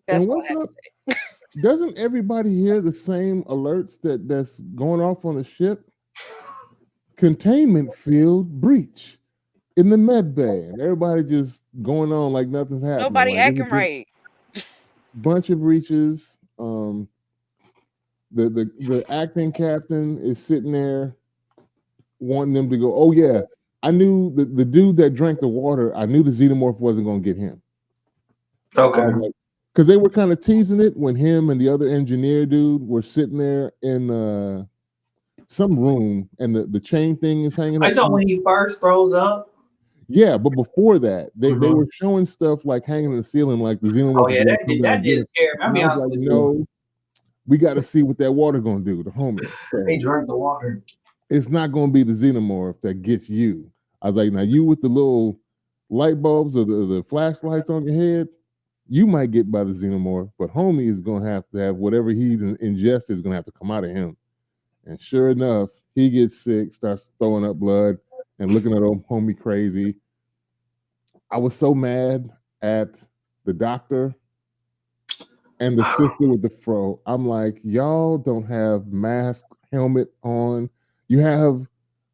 Speaker 3: that's all I
Speaker 1: what's
Speaker 3: have to
Speaker 1: up?
Speaker 3: say.
Speaker 1: Doesn't everybody hear the same alerts that's going off on the ship? Containment field breach in the med bay, and everybody just going on like nothing's happening.
Speaker 3: Nobody
Speaker 1: Like it's
Speaker 3: acting
Speaker 1: a
Speaker 3: right.
Speaker 1: bunch of breaches. The acting captain is sitting there wanting them to go. Oh yeah, I knew the dude that drank the water. I knew the xenomorph wasn't going to get him. I
Speaker 2: Okay.
Speaker 1: was like, because they were kind of teasing it when him and the other engineer dude were sitting there in some room, and the chain thing is hanging
Speaker 2: I
Speaker 1: up.
Speaker 2: thought when he first throws up.
Speaker 1: Yeah, but before that, they
Speaker 2: Mhm.
Speaker 1: were showing stuff like hanging in the ceiling, like the
Speaker 2: Oh
Speaker 1: xenomorph was
Speaker 2: yeah,
Speaker 1: going to come down
Speaker 2: that
Speaker 1: and get
Speaker 2: did
Speaker 1: him.
Speaker 2: scare me. I'll
Speaker 1: And
Speaker 2: be
Speaker 1: I was
Speaker 2: honest
Speaker 1: like,
Speaker 2: with you.
Speaker 1: no, we got to see what that water going to do, the homie.
Speaker 2: They
Speaker 1: So
Speaker 2: drank the water.
Speaker 1: it's not going to be the xenomorph that gets you. I was like, now you with the little light bulbs or the flashlights on your head, you might get by the xenomorph, but homie is going to have whatever he's ingested is going to have to come out of him. And sure enough, he gets sick, starts throwing up blood and looking at old homie crazy. I was so mad at the doctor and the sister with the fro. I'm like, y'all don't have mask, helmet on. You have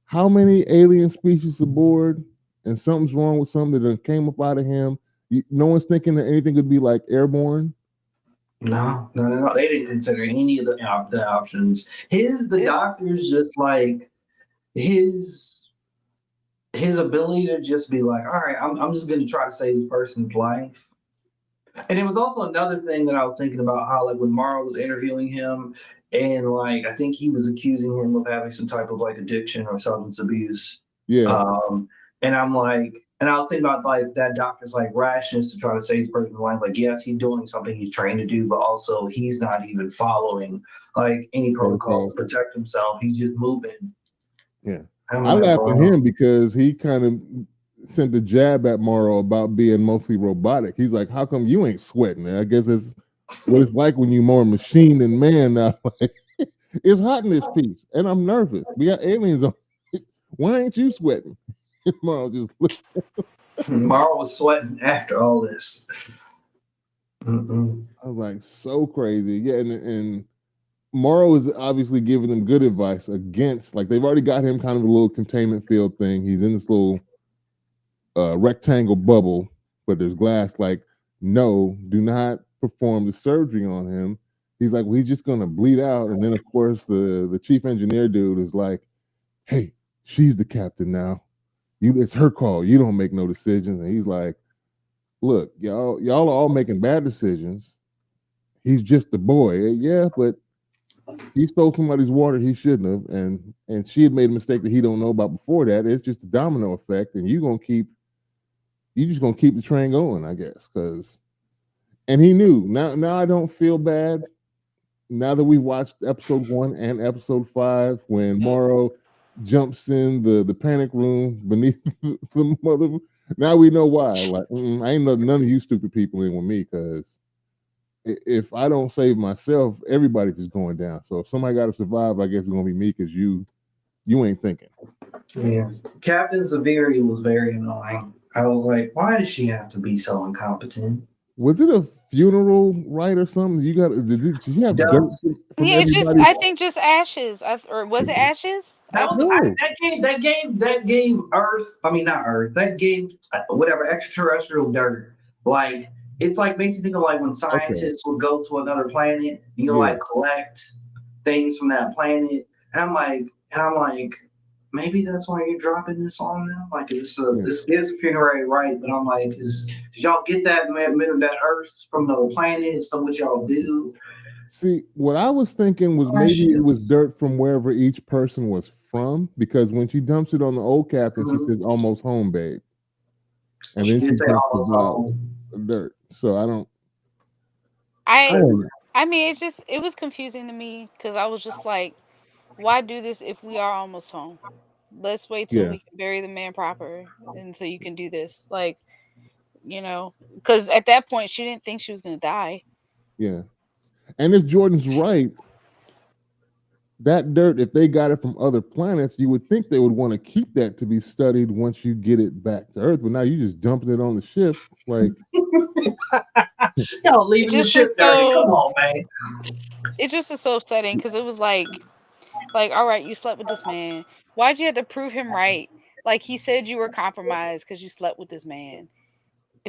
Speaker 1: how many alien species aboard, and something's wrong with something that came up out of him. No one's thinking that anything could be like airborne.
Speaker 2: No, no, no, no. They didn't consider any of the options. The
Speaker 3: It's
Speaker 2: doctor's just like his his ability to just be like, all right, I'm just gonna try to save this person's life. And it was also another thing that I was thinking about how, like, when Mara was interviewing him, and like, I think he was accusing him of having some type of like addiction or substance abuse.
Speaker 1: Yeah,
Speaker 2: Um, and I'm like, and I was thinking about like that doctor's like rashness to try to save his person's life. Like, yes, he's doing something he's trained to do, but also he's not even following like any protocol
Speaker 1: protocol.
Speaker 2: to protect himself. He's just moving.
Speaker 1: Yeah,
Speaker 2: I'm
Speaker 1: I
Speaker 2: like,
Speaker 1: laughed at
Speaker 2: bro.
Speaker 1: him because he kind of sent the jab at Morrow about being mostly robotic. He's like, "How come you ain't sweating?" I guess it's what it's like when you're more machine than man now. Like, it's hot in this piece, and I'm nervous. We got aliens on. Why ain't you sweating? Morrow just looked.
Speaker 2: Mara was sweating after all this. Mm-mm.
Speaker 1: I was like, so crazy. Yeah, and Morrow is obviously giving them good advice against, like, they've already got him kind of a little containment field thing. He's in this little rectangle bubble, but there's glass. Like, no, do not perform the surgery on him. He's like, well, he's just gonna bleed out. And then of course the chief engineer dude is like, hey, she's the captain now. It's her call. You don't make no decisions. And he's like, look, y'all are all making bad decisions. He's just a boy. Yeah, but he stole somebody's water he shouldn't have, and she had made a mistake that he don't know about before that. It's just a domino effect, and you just gonna keep the train going, I guess. Cause and he knew. Now I don't feel bad. Now that we watched episode 1 and episode 5, when Morrow jumps in the panic room beneath the mother, now we know why. Like, I ain't letting none of you stupid people in with me, because if I don't save myself, everybody's just going down. So if somebody got to survive, I guess it's gonna be me, because you ain't thinking.
Speaker 2: Yeah. Captain Zaviri was very annoying. I was like, why does she have to be so incompetent?
Speaker 1: Was it a funeral rite or something? Did you have dirt
Speaker 2: Does
Speaker 1: from
Speaker 3: Yeah, it's just
Speaker 1: everybody?
Speaker 3: I think just ashes. Or was it ashes?
Speaker 1: No.
Speaker 2: that gave Earth. I mean, not Earth. That gave whatever extraterrestrial dirt. Like, it's like basically think of like when
Speaker 1: Okay.
Speaker 2: scientists would go to another planet, you know,
Speaker 1: Yeah.
Speaker 2: like collect things from that planet, and I'm like, maybe that's why you're dropping this on them. Like,
Speaker 1: Yeah.
Speaker 2: this is a funerary rite, but I'm like, did y'all get that Earth from the planet? Is that what y'all do?
Speaker 1: See, what I was thinking was maybe it was
Speaker 2: Questions.
Speaker 1: dirt from wherever each person was from, because when she dumps it on the old captain, she
Speaker 2: Mhm.
Speaker 1: says almost home, babe. And
Speaker 2: She
Speaker 1: then she
Speaker 2: did say
Speaker 1: dumps
Speaker 2: almost
Speaker 1: about
Speaker 2: home.
Speaker 1: dirt. So I
Speaker 3: I
Speaker 1: don't know.
Speaker 3: I mean, it was confusing to me because I was just like, why do this if we are almost home? Let's wait till
Speaker 1: Yeah,
Speaker 3: we can bury the man proper, and so you can do this. Like, because at that point she didn't think she was gonna die.
Speaker 1: yeah. And if Jordan's right, that dirt, if they got it from other planets, you would think they would want to keep that to be studied once you get it back to Earth. But now you just dumping it on the ship. Like,
Speaker 2: Y'all
Speaker 3: It
Speaker 2: leaving the
Speaker 3: just was
Speaker 2: ship dirty.
Speaker 3: so
Speaker 2: Come on, man.
Speaker 3: it just was so upsetting because it was like, all right, you slept with this man. Why'd you have to prove him right? Like he said you were compromised because you slept with this man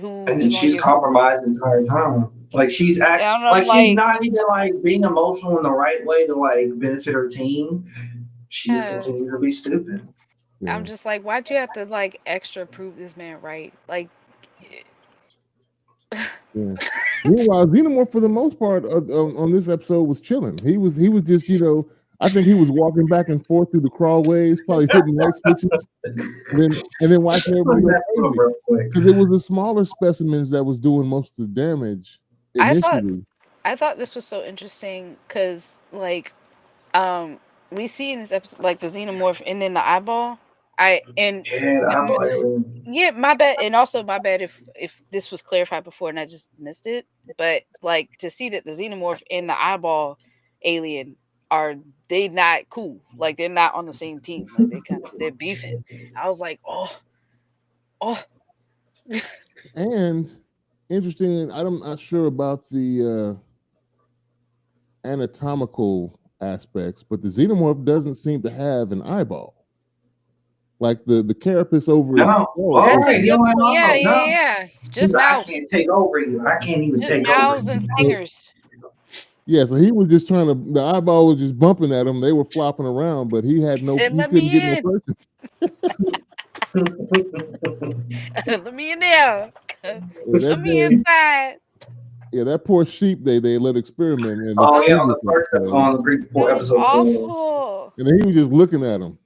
Speaker 3: who
Speaker 2: And
Speaker 3: is on
Speaker 2: she's
Speaker 3: your.
Speaker 2: compromised the entire time. Like,
Speaker 3: And I'm
Speaker 2: she's
Speaker 3: like,
Speaker 2: not even like being emotional in the right way to like benefit her team. She just
Speaker 3: yeah.
Speaker 2: continues to be stupid.
Speaker 3: I'm
Speaker 1: yeah,
Speaker 3: just like, why'd you have to like extra prove this man right? Like,
Speaker 1: yeah. Meanwhile, Xenomorph, for the most part, on this episode, was chilling. He was just, I think he was walking back and forth through the crawlways, probably hitting light switches, and then watching everybody go
Speaker 2: That's real
Speaker 1: crazy,
Speaker 2: quick.
Speaker 1: because it was the smaller specimens that was doing most of the damage
Speaker 3: I thought
Speaker 1: initially.
Speaker 3: I thought this was so interesting because um we see in this episode like the xenomorph and then the eyeball. I and
Speaker 2: Yeah, I'm like,
Speaker 3: Yeah, my bad, and also my bad if this was clarified before and I just missed it. But like to see that the xenomorph and the eyeball alien are they not cool? Like they're not on the same team. Like they're beefing. I was like, oh,
Speaker 1: And interesting, I'm not sure about the anatomical aspects, but the xenomorph doesn't seem to have an eyeball. Like the carapace over his
Speaker 2: no.
Speaker 1: skull
Speaker 2: All
Speaker 3: that's a
Speaker 2: right, you
Speaker 3: good
Speaker 2: don't have
Speaker 3: point. Yeah,
Speaker 2: no,
Speaker 3: yeah,
Speaker 2: no.
Speaker 3: yeah.
Speaker 2: He's
Speaker 3: Just
Speaker 2: like, I
Speaker 3: mouths,
Speaker 2: can't take over you. I can't even
Speaker 3: just
Speaker 2: take over
Speaker 3: mouths and
Speaker 2: you.
Speaker 3: stingers.
Speaker 1: yeah, so he was just trying to. The eyeball was just bumping at him. They were flopping around, but he had
Speaker 3: He
Speaker 1: no.
Speaker 3: said,
Speaker 1: He
Speaker 3: "Let
Speaker 1: couldn't get
Speaker 3: me
Speaker 1: no
Speaker 3: in,
Speaker 1: purchase.
Speaker 3: let me in there,
Speaker 1: That
Speaker 3: let me
Speaker 1: day,
Speaker 3: inside."
Speaker 1: Yeah, that poor sheep they let experiment in the
Speaker 2: Oh yeah, on
Speaker 1: previous
Speaker 2: the first
Speaker 1: episode,
Speaker 2: on the
Speaker 3: It
Speaker 2: before
Speaker 3: was
Speaker 2: episode 4.
Speaker 3: awful.
Speaker 1: and then he was just looking at him,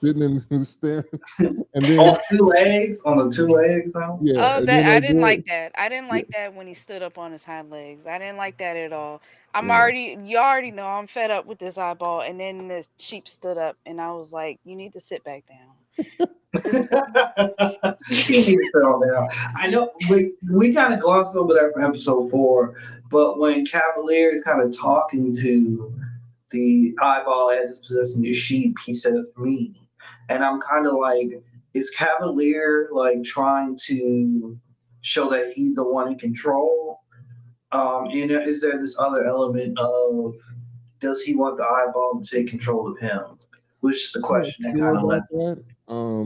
Speaker 1: sitting in staring, and
Speaker 2: On
Speaker 1: then
Speaker 2: the 2 legs, on the 2 legs though.
Speaker 1: yeah,
Speaker 3: Oh,
Speaker 1: and
Speaker 3: that
Speaker 1: then
Speaker 3: I
Speaker 1: they
Speaker 3: didn't
Speaker 1: go,
Speaker 3: like that. I didn't
Speaker 1: yeah,
Speaker 3: like that when he stood up on his hind legs. I didn't like that at all. I'm
Speaker 1: yeah.
Speaker 3: already, you already know I'm fed up with this eyeball. And then the sheep stood up, and I was like, you need to sit back down. This
Speaker 2: He needs to settle down. I know we kind of glossed over that from episode 4, but when Cavalier is kind of talking to the eyeball as it's possessing the sheep, he says me. And I'm kind of like, is Cavalier like trying to show that he's the one in control? And is there this other element of does he want the eyeball to take control of him? Which is the
Speaker 1: I'm not
Speaker 2: question that
Speaker 1: sure
Speaker 2: kind of led.
Speaker 1: about that.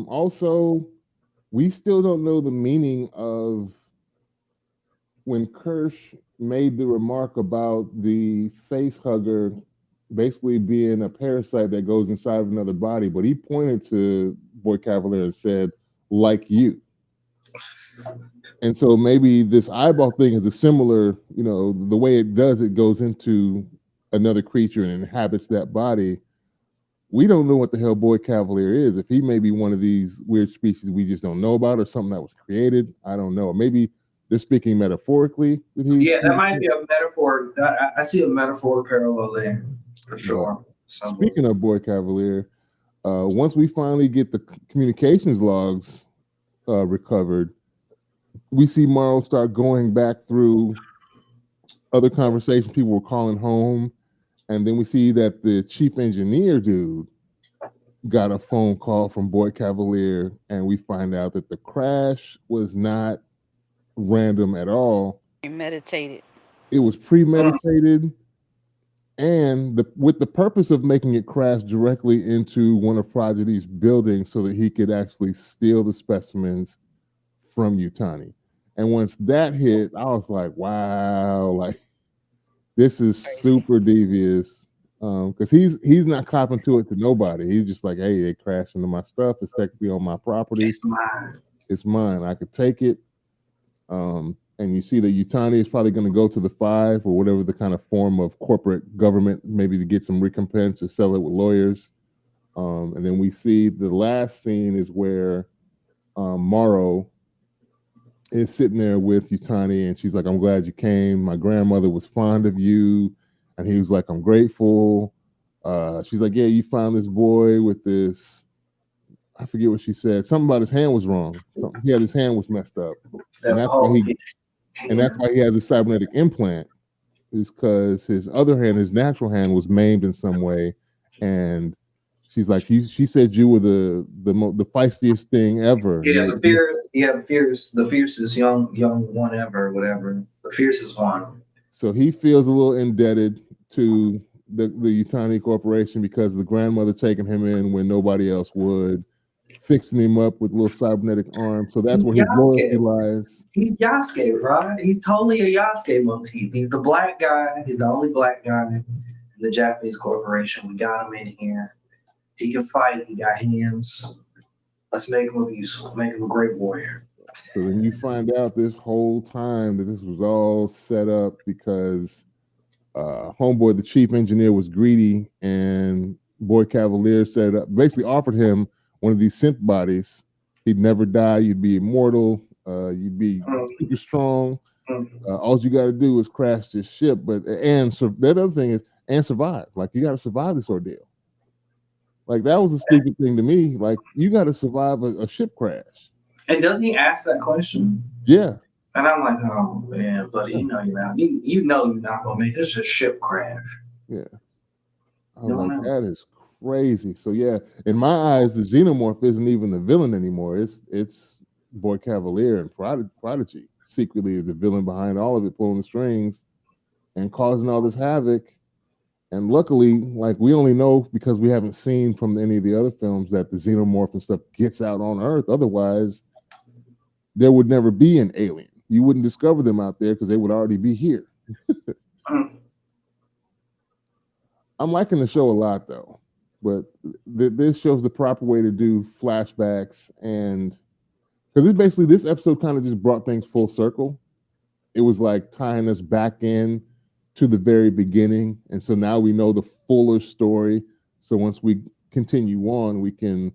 Speaker 1: Also, we still don't know the meaning of when Kirsch made the remark about the face hugger basically being a parasite that goes inside of another body, but he pointed to Boy Cavalier and said, like you. And so maybe this eyeball thing is a similar, the way it does, it goes into another creature and inhabits that body. We don't know what the hell Boy Cavalier is. If he may be one of these weird species we just don't know about, or something that was created, I don't know. Maybe they're speaking metaphorically that he's.
Speaker 2: Yeah, that might be a metaphor. I see a metaphor parallel there for
Speaker 1: But
Speaker 2: sure. So,
Speaker 1: speaking of Boy Cavalier, once we finally get the communications logs recovered, we see Morrow start going back through other conversations. People were calling home, and then we see that the chief engineer dude got a phone call from Boy Cavalier, and we find out that the crash was not random at all.
Speaker 3: meditated.
Speaker 1: It was premeditated, and with the purpose of making it crash directly into one of Prodigy's buildings so that he could actually steal the specimens from Utani. And once that hit, I was like, wow, like this is
Speaker 3: Crazy.
Speaker 1: super devious. Because he's not copping to it to nobody. He's just like, hey, they crashed into my stuff. It's technically on my property.
Speaker 2: it's mine.
Speaker 1: It's mine. I could take it. And you see that Utani is probably going to go to the 5 or whatever the kind of form of corporate government, maybe to get some recompense or sell it with lawyers. And then we see the last scene is where Morrow is sitting there with Utani, and she's like, I'm glad you came. My grandmother was fond of you. And he was like, I'm grateful. She's like, yeah, you found this boy with this. I forget what she said. Something about his hand was wrong. He had his hand was messed up. And
Speaker 2: That
Speaker 1: that's why
Speaker 2: whole
Speaker 1: he has a cybernetic implant, is because his other hand, his natural hand, was maimed in some way. And she's like, she said you were the feistiest thing ever.
Speaker 2: yeah, the fiercest young one ever, whatever. The fiercest one.
Speaker 1: So he feels a little indebted to the Utani Corporation because the grandmother taking him in when nobody else would, fixing him up with little cybernetic arms. So that's
Speaker 2: He's
Speaker 1: where his loyalty
Speaker 2: Yasuke.
Speaker 1: lies.
Speaker 2: He's Yasuke, right? He's totally a Yasuke motif. He's the black guy. He's the only black guy in the Japanese corporation. We got him in here. He can fight. He got hands. Let's make him useful. Make him a great warrior.
Speaker 1: So then you find out this whole time that this was all set up because homeboy, the chief engineer, was greedy, and Boy Cavalier set it up, basically offered him one of these synth bodies. He'd never die. You'd be immortal. You'd be super strong. All you got to do is crash this ship. But that other thing is and survive. Like you got to survive this ordeal. Like that was a stupid thing to me. Like you got to survive a ship crash.
Speaker 2: And doesn't he ask that question?
Speaker 1: Yeah.
Speaker 2: And I'm like, oh man, buddy, you know you're not. You know you're not gonna make this a ship crash.
Speaker 1: Yeah. I was like, that is crazy. So yeah, in my eyes, the xenomorph isn't even the villain anymore. It's Boy Cavalier and Prodigy secretly is the villain behind all of it, pulling the strings and causing all this havoc. And luckily, like we only know because we haven't seen from any of the other films that the xenomorph and stuff gets out on Earth. Otherwise, there would never be an alien. You wouldn't discover them out there because they would already be here. I'm liking the show a lot though, but this shows the proper way to do flashbacks, and because this episode kind of just brought things full circle. it was like tying us back in to the very beginning, and so now we know the fuller story. So once we continue on, we can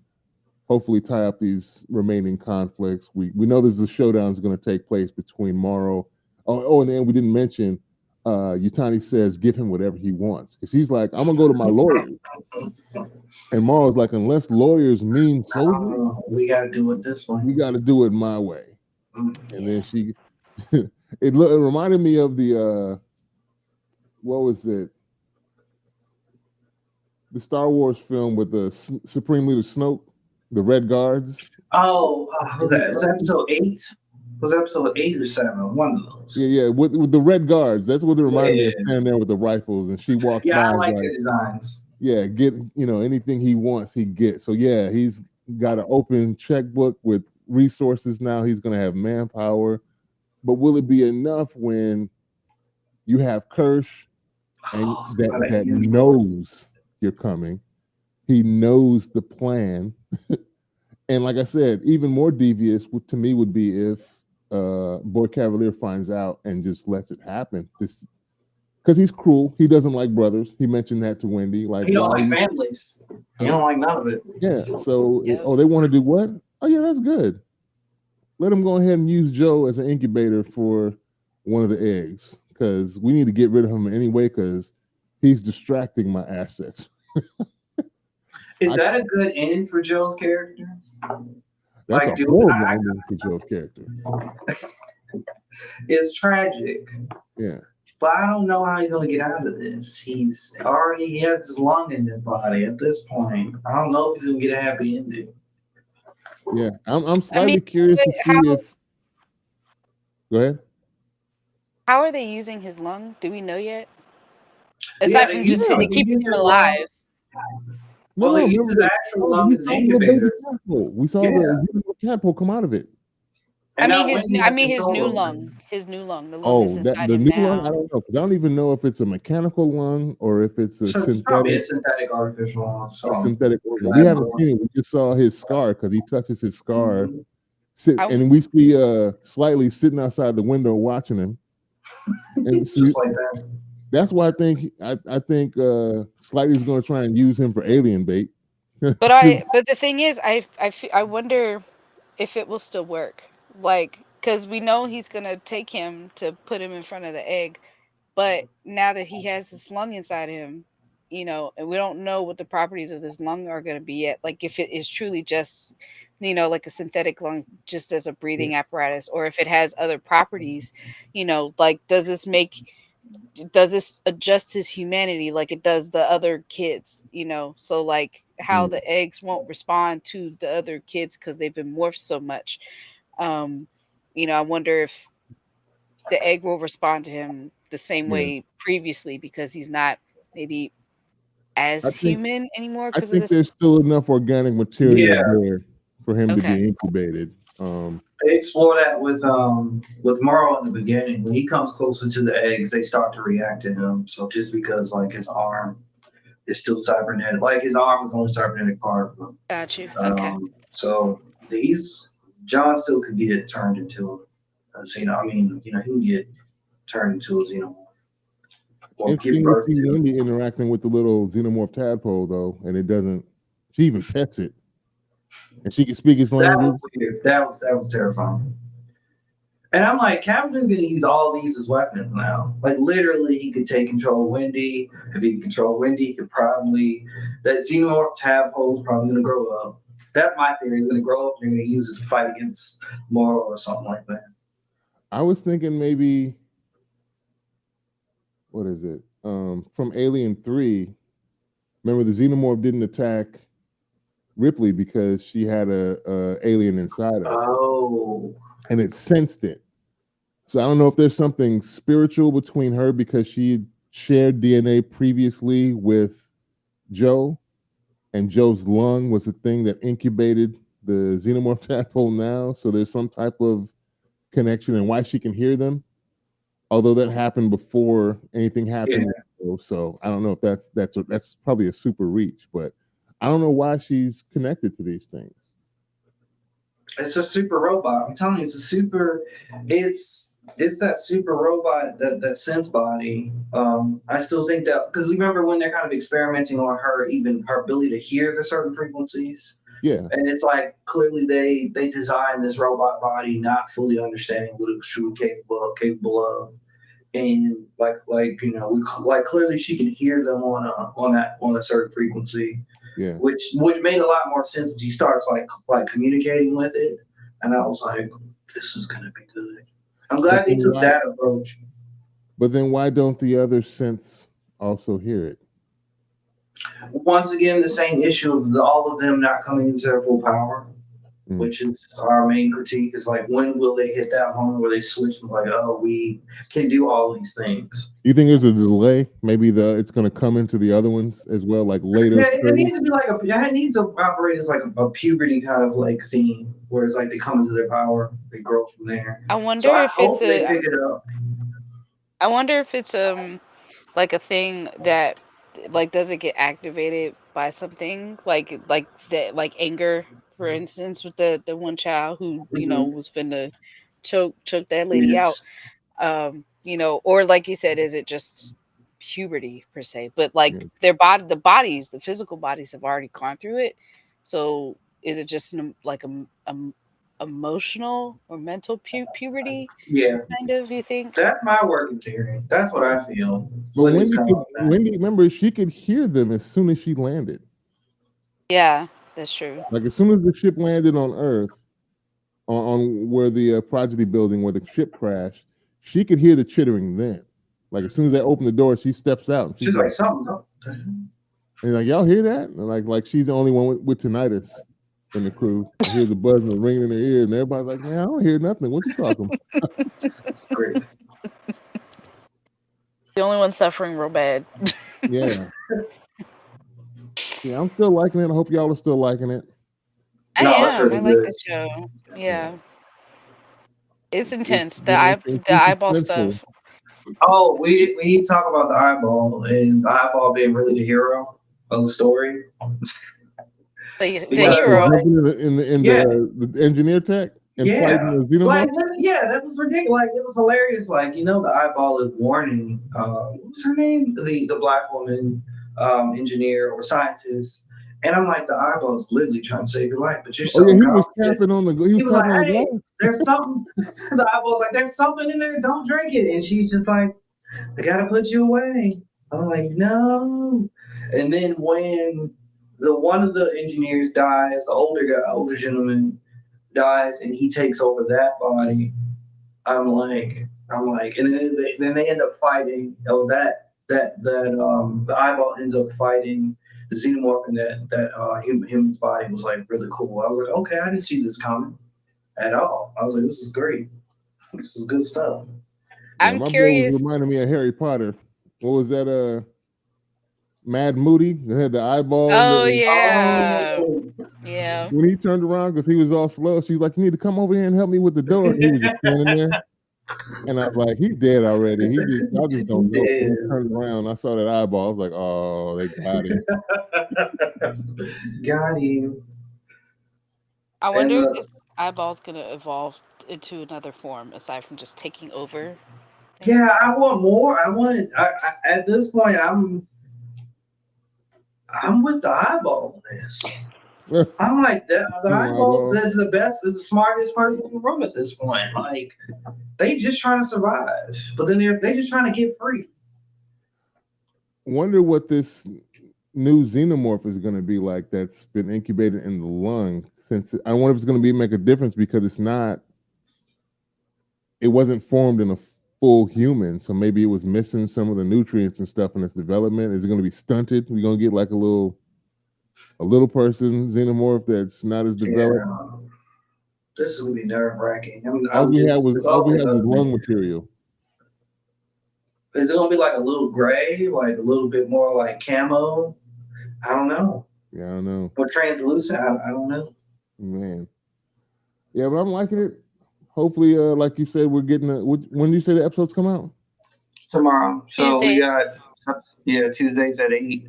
Speaker 1: hopefully tie up these remaining conflicts. We know there's a showdown is going to take place between Morrow. Oh, and then we didn't mention Yutani says give him whatever he wants because he's like, I'm gonna go to my lawyer, and Morrow's like, unless lawyers mean soldiers,
Speaker 2: we got to do it this way.
Speaker 1: we got to do it my way. And then
Speaker 3: Yeah.
Speaker 1: she, it reminded me of the what was it? The Star Wars film with the Supreme Leader Snoke, the Red Guards.
Speaker 2: Oh, was that episode 8? Was that episode 8 or 7? One of those.
Speaker 1: Yeah, with the Red Guards. That's what it reminded me of,
Speaker 2: Yeah.
Speaker 1: standing there with the rifles, and she walks
Speaker 2: Yeah,
Speaker 1: by
Speaker 2: I
Speaker 1: and
Speaker 2: like
Speaker 1: like,
Speaker 2: the designs.
Speaker 1: yeah, get anything he wants, he gets. So yeah, he's got an open checkbook with resources now. He's gonna have manpower, but will it be enough when you have Kirsch and
Speaker 2: Oh,
Speaker 1: that knows you're coming? He knows the plan. And like I said, even more devious to me would be if Boy Cavalier finds out and just lets it happen. Just because he's cruel. He doesn't like brothers. He mentioned that to Wendy. Like,
Speaker 2: he don't
Speaker 1: why?
Speaker 2: like families. He don't like none of it.
Speaker 1: Yeah. So,
Speaker 3: Yep.
Speaker 1: oh, they want to do what? Oh, yeah, that's good. Let him go ahead and use Joe as an incubator for one of the eggs because we need to get rid of him anyway because he's distracting my assets.
Speaker 2: Is that a good end for Joe's character?
Speaker 1: That's
Speaker 2: Like,
Speaker 1: a
Speaker 2: dude,
Speaker 1: horrible ending for Joe's character.
Speaker 2: It's tragic.
Speaker 1: Yeah.
Speaker 2: But I don't know how he's gonna get out of this. He has this lung in his body at this point. I don't know if he's gonna get a happy ending.
Speaker 1: Yeah. I'm slightly curious to see if. Go ahead.
Speaker 3: How are they using his lung? Do we know yet?
Speaker 2: Yeah,
Speaker 3: Aside
Speaker 2: they
Speaker 3: from
Speaker 2: use
Speaker 3: just
Speaker 2: it.
Speaker 3: keeping him
Speaker 2: Well,
Speaker 3: alive.
Speaker 2: Well, they use
Speaker 1: remember
Speaker 2: his
Speaker 1: that
Speaker 2: actual lung
Speaker 1: we
Speaker 2: as an
Speaker 1: saw the little baby
Speaker 2: incubator.
Speaker 1: tadpole. We saw
Speaker 2: Yeah.
Speaker 1: the tadpole come out of it.
Speaker 2: And now
Speaker 3: his
Speaker 2: Wendy has
Speaker 3: his
Speaker 2: control
Speaker 3: new
Speaker 2: over it.
Speaker 3: lung. His new lung. The lung
Speaker 1: Oh,
Speaker 3: that's
Speaker 1: that
Speaker 3: inside
Speaker 1: the
Speaker 3: him
Speaker 1: new lung? I
Speaker 3: now.
Speaker 1: don't know because I don't even know if it's a mechanical lung or if it's a
Speaker 2: So it's probably a
Speaker 1: synthetic
Speaker 2: synthetic artificial lung. So
Speaker 1: organ. We haven't seen it. We just saw his scar because he touches his scar. And we see Slightly sitting outside the window watching him. And
Speaker 2: just like that.
Speaker 1: That's why I think Slightly's going to try and use him for alien bait.
Speaker 3: But the thing is, I wonder if it will still work. Like, because we know he's gonna take him to put him in front of the egg, but now that he has this lung inside him, and we don't know what the properties of this lung are gonna be yet. Like, if it is truly just, like a synthetic lung, just as a breathing apparatus, or if it has other properties, like does this adjust his humanity like it does the other kids, so like how the eggs won't respond to the other kids because they've been morphed so much. um I wonder if the egg will respond to him the same way previously because he's not maybe
Speaker 1: I
Speaker 3: as
Speaker 1: think
Speaker 3: human anymore
Speaker 1: I
Speaker 3: because of
Speaker 1: think there's
Speaker 3: this.
Speaker 1: still enough organic material
Speaker 2: Yeah.
Speaker 1: there for him to
Speaker 3: Okay.
Speaker 1: be incubated.
Speaker 2: They explore that with Morrow in the beginning. When he comes closer to the eggs, they start to react to him. So just because like his arm is still cybernetic, like his arm is the only cybernetic part.
Speaker 3: Got you. Okay.
Speaker 2: So John still could get turned into a xenomorph. He can get turned into a xenomorph. Or give
Speaker 1: Interesting to
Speaker 2: birth
Speaker 1: see
Speaker 2: to.
Speaker 1: Wendy interacting with the little xenomorph tadpole though, and it doesn't. She even pets it, and she can speak its
Speaker 2: That
Speaker 1: language.
Speaker 2: was weird. That was terrifying. And I'm like, Captain's gonna use all these as weapons now. Like literally, he could take control of Wendy. If he could control Wendy, he could probably that xenomorph tadpole is probably gonna grow up. That's my theory. He's gonna grow up and they're gonna use it to fight against Morrow or something like that.
Speaker 1: I was thinking maybe what is it? From Alien 3. Remember the xenomorph didn't attack Ripley because she had a alien inside her.
Speaker 2: Oh.
Speaker 1: And it sensed it. So I don't know if there's something spiritual between her because she shared DNA previously with Joe, and Joe's lung was the thing that incubated the xenomorph tadpole now. So there's some type of connection and why she can hear them. Although that happened before anything happened. Yeah. So I don't know if that's probably a super reach, but I don't know why she's connected to these things.
Speaker 2: It's a super robot. I'm telling you, it's a super. It's that super robot that synth body. I still think that because remember when they're kind of experimenting on her, even her ability to hear the certain frequencies,
Speaker 1: Yeah,
Speaker 2: and it's like clearly they designed this robot body not fully understanding what it was truly capable of, and like clearly she can hear them on a certain frequency,
Speaker 1: yeah.
Speaker 2: which made a lot more sense as he starts like communicating with it, and I was like, this is gonna be good. I'm
Speaker 1: But
Speaker 2: glad they
Speaker 1: then
Speaker 2: took
Speaker 1: why?
Speaker 2: that approach.
Speaker 1: But then why don't the other synths also hear it?
Speaker 2: Once again, the same issue of all of them not coming into their full power,
Speaker 1: Mm.
Speaker 2: which is our main critique. Is like when will they hit that moment where they switch from like, oh, we can do all these things.
Speaker 1: You think there's a delay? Maybe it's going to come into the other ones as well, like later.
Speaker 2: Yeah, it needs to be like it needs to operate as like a puberty kind of like scene where it's like they come into their power, they grow from there.
Speaker 3: I
Speaker 2: So
Speaker 3: wonder
Speaker 2: I
Speaker 3: if it's
Speaker 2: hope they
Speaker 3: a
Speaker 2: pick it up.
Speaker 3: I wonder if it's like a thing that like doesn't get activated by something like that like anger, for instance, with the one child who,
Speaker 2: Hmm.
Speaker 3: was finna choke that lady out.
Speaker 2: Yes.
Speaker 3: Or like you said, is it just puberty per se? But like
Speaker 1: Yeah.
Speaker 3: the physical bodies have already gone through it. So is it just emotional or mental puberty
Speaker 2: Yeah.
Speaker 3: kind of, you think?
Speaker 2: That's my working theory. That's what I feel. So
Speaker 1: But
Speaker 2: it's kind of like that.
Speaker 1: Wendy, remember, she could hear them as soon as she landed.
Speaker 3: Yeah, that's true.
Speaker 1: Like as soon as the ship landed on Earth, on where the Prodigy building where the ship crashed, she could hear the chittering then. Like as soon as they open the door, she steps out and she's
Speaker 2: She's
Speaker 1: like,
Speaker 2: like something.
Speaker 1: and like y'all hear that? And like she's the only one with tinnitus in the crew. I hear the buzzing, the ringing in her ear, and everybody's like, man, I don't hear nothing. What you talking?
Speaker 2: It's great.
Speaker 3: The only one suffering real bad.
Speaker 1: Yeah. Yeah, I'm still liking it. I hope y'all are still liking it.
Speaker 3: I
Speaker 2: No, it's
Speaker 3: am. I
Speaker 2: really
Speaker 3: like
Speaker 2: good.
Speaker 3: the show.
Speaker 1: Yeah.
Speaker 3: Yeah. It's
Speaker 1: It's
Speaker 3: intense. The
Speaker 1: been
Speaker 3: eye the
Speaker 1: intensely
Speaker 3: eyeball
Speaker 1: suspenseful.
Speaker 3: stuff.
Speaker 2: Oh, we need to talk about the eyeball and the eyeball being really the hero of the story
Speaker 3: The
Speaker 1: What
Speaker 2: because
Speaker 3: hero.
Speaker 2: like
Speaker 1: jumping in
Speaker 2: yeah,
Speaker 1: the engineer tech and fighting
Speaker 2: yeah,
Speaker 1: the xenomorph?
Speaker 2: yeah, that was ridiculous. Like it was hilarious. Like the eyeball is warning. What was her name? The black woman engineer or scientist. And I'm like, the eyeball is literally trying to save your life, but you're
Speaker 1: Oh yeah,
Speaker 2: so confident.
Speaker 1: he
Speaker 2: He
Speaker 1: was
Speaker 2: was like,
Speaker 1: tapping on the
Speaker 2: hey,
Speaker 1: glass.
Speaker 2: there's something. The eyeball's like, there's something in there. Don't drink it. And she's just like, I gotta put you away. I'm like, no. And then when the one of the engineers dies, the older guy, older gentleman dies, and he takes over that body. And then they end up fighting. Oh, the eyeball ends up fighting the xenomorph, and that human's body was like really cool. I was like, okay, I didn't see this coming at all. I was like, this is great. This is good stuff.
Speaker 1: Yeah,
Speaker 3: I'm
Speaker 1: my boy was
Speaker 3: curious.
Speaker 1: reminding me of Harry Potter. What was that? Mad Moody that had the eyeball
Speaker 3: Oh yeah.
Speaker 2: Oh,
Speaker 3: Yeah.
Speaker 1: when he turned around because he was all slow. She's like, "You need to come over here and help me with the door." And he was just standing there, and I was like, "He's dead already. Y'all just don't know." When he
Speaker 2: yeah.
Speaker 1: turned around, I saw that eyeball. I was like, "Oh, they got him."
Speaker 2: Got him.
Speaker 3: I
Speaker 2: And
Speaker 3: wonder if this eyeball's gonna evolve into another form aside from just taking over things.
Speaker 2: yeah, I want more. At this point, I'm with the eyeball on this. I'm like that. The
Speaker 1: Team
Speaker 2: eyeballs.
Speaker 1: eyeball.
Speaker 2: That's the best. Is the smartest person in the room at this point. Like they just trying to survive, but then they just trying to get free.
Speaker 1: Wonder what this new xenomorph is going to be like that's been incubated in the lung. Since I wonder if it's going to make a difference because it wasn't formed in a full human, so maybe it was missing some of the nutrients and stuff in its development. Is it going to be stunted? We're going to get like a little person xenomorph that's not as developed.
Speaker 2: Yeah, this is gonna be nerve wracking. I mean,
Speaker 1: All
Speaker 2: I'm
Speaker 1: we had
Speaker 2: just.
Speaker 1: was
Speaker 2: It's
Speaker 1: all we
Speaker 2: always
Speaker 1: had was
Speaker 2: gonna be.
Speaker 1: lung material.
Speaker 2: Is it gonna be like a little gray, like a little bit more like camo? I don't know.
Speaker 1: Yeah, I don't know,
Speaker 2: Or translucent? I don't know.
Speaker 1: man. Yeah, but I'm liking it. Hopefully, like you said, we're getting. When do you say the episodes come out?
Speaker 2: Tomorrow. So we
Speaker 3: Tuesday.
Speaker 2: got Tuesdays at 8.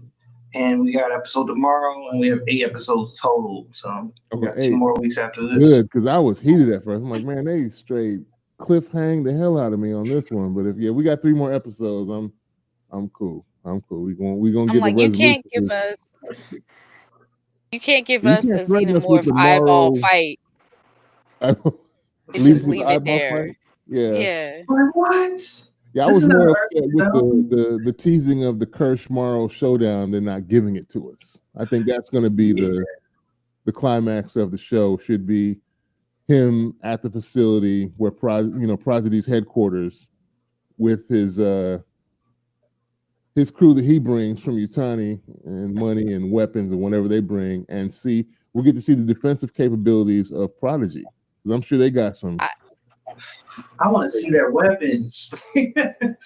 Speaker 2: and we got an episode tomorrow, and we have 8 episodes total. So we
Speaker 1: Okay,
Speaker 2: got 2 more weeks after this.
Speaker 1: good, because I was heated at first. I'm like, man, they straight cliffhang the hell out of me on this one. But if we got 3 more episodes, I'm cool. I'm cool. We gonna
Speaker 3: I'm
Speaker 1: get the
Speaker 3: like, you
Speaker 1: resolution.
Speaker 3: can't give us
Speaker 1: You can't
Speaker 3: a
Speaker 1: threaten us with
Speaker 3: xenomorph
Speaker 1: the
Speaker 3: eyeball
Speaker 1: moral.
Speaker 3: fight and
Speaker 1: Leave
Speaker 3: just
Speaker 1: us with the
Speaker 3: leave it
Speaker 1: eyeball
Speaker 3: there.
Speaker 1: fight. Yeah.
Speaker 3: Yeah.
Speaker 2: Like, what?
Speaker 1: Yeah, I
Speaker 2: This
Speaker 1: was
Speaker 2: is not
Speaker 1: more
Speaker 2: early
Speaker 1: upset with
Speaker 2: films.
Speaker 1: the teasing of the Kirsch Morrow showdown than not giving it to us. I think that's going to be
Speaker 2: Yeah.
Speaker 1: the climax of the show. Should be him at the facility where Prodigy's headquarters with his crew that he brings from Utani and money and weapons and whatever they bring, and we'll get to see the defensive capabilities of Prodigy. 'Cause I'm sure they got some.
Speaker 2: I want to see their weapons.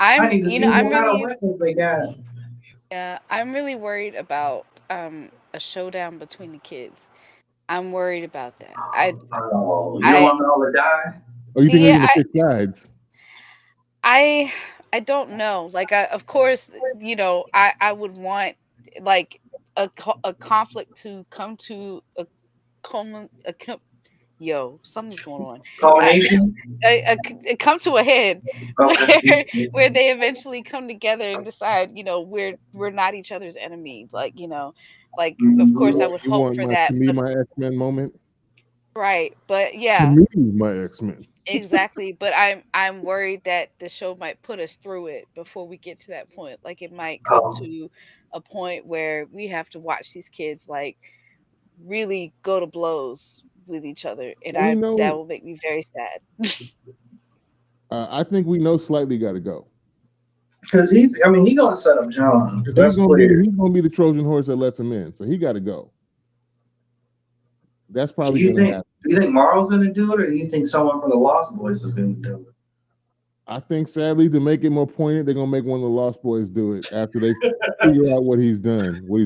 Speaker 2: I need to see what
Speaker 3: I'm
Speaker 2: kind of
Speaker 3: really
Speaker 2: weapons they got.
Speaker 3: I'm really worried about a showdown between the kids. I'm worried about that.
Speaker 2: Oh, you don't
Speaker 3: I
Speaker 2: want them all to die?
Speaker 1: Oh, you think they're
Speaker 3: yeah,
Speaker 1: gonna pick sides?
Speaker 3: I I don't know. Like, of course, I would want like a conflict to come to a common something's going on. I,
Speaker 2: Combination?
Speaker 3: come to a head
Speaker 2: Okay.
Speaker 3: where they eventually come together and decide, we're not each other's enemy. Like, of course I
Speaker 2: Mhm.
Speaker 3: would
Speaker 1: You
Speaker 3: hope
Speaker 1: want
Speaker 3: for that,
Speaker 1: to me
Speaker 3: but
Speaker 1: my X-Men moment?
Speaker 3: right, but
Speaker 1: To
Speaker 3: yeah.
Speaker 1: me, my X-Men.
Speaker 3: Exactly, but I'm worried that the show might put us through it before we get to that point. Like, it might come
Speaker 2: Oh,
Speaker 3: to a point where we have to watch these kids like really go to blows with each other, and
Speaker 1: We
Speaker 3: that
Speaker 1: know.
Speaker 3: will make me very sad.
Speaker 1: I think we know Slightly got to go
Speaker 2: because he's gonna set up John.
Speaker 1: because
Speaker 2: That's clear.
Speaker 1: he's gonna be the Trojan horse that lets him in. So he got to go. That's
Speaker 2: Do
Speaker 1: probably
Speaker 2: you
Speaker 1: gonna
Speaker 2: think
Speaker 1: happen.
Speaker 2: do you think Marl's gonna do it, or do you think someone from the Lost Boys is gonna do it?
Speaker 1: I think sadly to make it more poignant, they're gonna make one of the Lost Boys do it after they figure out what he's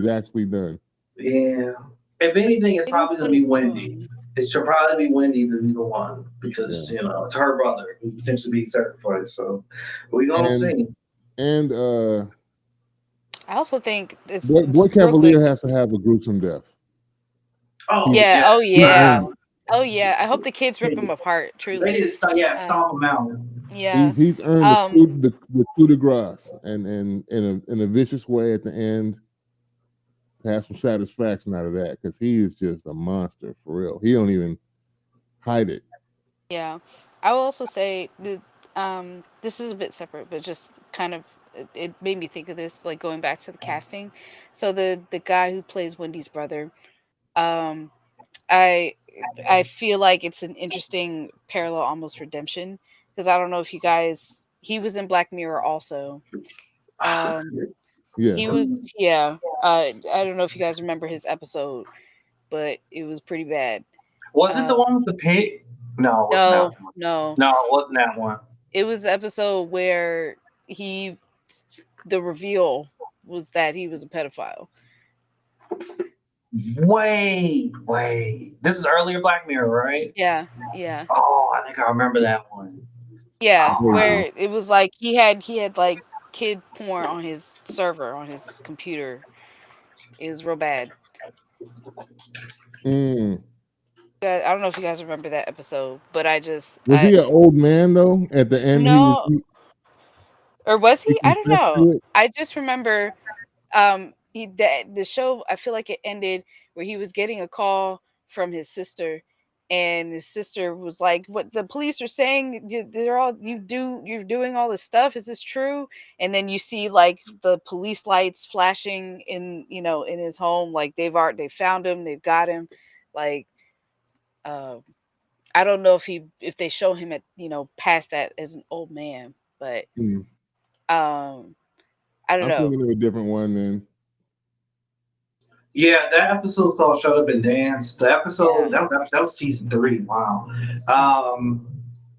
Speaker 1: actually done.
Speaker 2: Yeah. If anything, it's
Speaker 3: Maybe
Speaker 2: probably gonna
Speaker 3: put us
Speaker 2: be
Speaker 3: through
Speaker 2: Wendy.
Speaker 3: 'em.
Speaker 2: It should probably be Wendy to be the one
Speaker 1: Yeah,
Speaker 2: because it's her brother who potentially be sacrificed. So we gonna
Speaker 1: and
Speaker 2: see.
Speaker 1: and
Speaker 3: I also think it's
Speaker 1: Boy
Speaker 3: real quick.
Speaker 1: Cavalier has to have a gruesome death.
Speaker 2: Oh
Speaker 1: He's
Speaker 3: Yeah.
Speaker 2: yeah,
Speaker 3: Oh
Speaker 1: he's
Speaker 3: yeah.
Speaker 1: earned it.
Speaker 3: Oh yeah. I hope the kids rip him apart.
Speaker 2: they
Speaker 3: Truly.
Speaker 2: need to
Speaker 3: Um.
Speaker 2: stomp him out.
Speaker 3: Yeah.
Speaker 1: He's earned
Speaker 3: Um.
Speaker 1: the coup de grace, and in a vicious way at the end to have some satisfaction out of that because he is just a monster for real. He don't even hide it.
Speaker 3: Yeah. I will also say that this is a bit separate, but just kind of it made me think of this, like going back to the casting. So the guy who plays Wendy's brother, um, I I feel like it's an interesting parallel, almost redemption, because I don't know if you guys he was in Black Mirror also. Um,
Speaker 1: Yeah,
Speaker 3: he was yeah. I don't know if you guys remember his episode, but it was pretty bad.
Speaker 2: Was it the
Speaker 3: Um,
Speaker 2: one with the pig? No, it wasn't that
Speaker 3: no,
Speaker 2: one.
Speaker 3: no.
Speaker 2: No, it wasn't that one.
Speaker 3: It was the episode where he the reveal was that he was a pedophile.
Speaker 2: Wait. This is earlier Black Mirror, right?
Speaker 3: Yeah, yeah.
Speaker 2: Oh, I think I remember that one.
Speaker 3: Yeah,
Speaker 2: Oh,
Speaker 3: where it was like he had like kid porn on his server on his computer. It was real bad.
Speaker 1: mm.
Speaker 3: I don't know if you guys remember that episode, but
Speaker 1: Was he an old man though? At the end,
Speaker 3: no, or was
Speaker 1: he
Speaker 3: he? I don't
Speaker 1: confessed
Speaker 3: know.
Speaker 1: to it.
Speaker 3: I just remember the show, I feel like it ended where he was getting a call from his sister, and his sister was like, what the police are saying, you're doing all this stuff, is this true? And then you see like the police lights flashing in his home, like they found him, they've got him. Like, uh, I don't know if they show him at past that as an old man, but
Speaker 1: Mm.
Speaker 3: um I don't
Speaker 1: I'm
Speaker 3: know.
Speaker 1: thinking of a different one then.
Speaker 2: yeah, that episode's called "Shut Up and Dance." The
Speaker 3: Yeah.
Speaker 2: episode that was season 3. Wow. Um,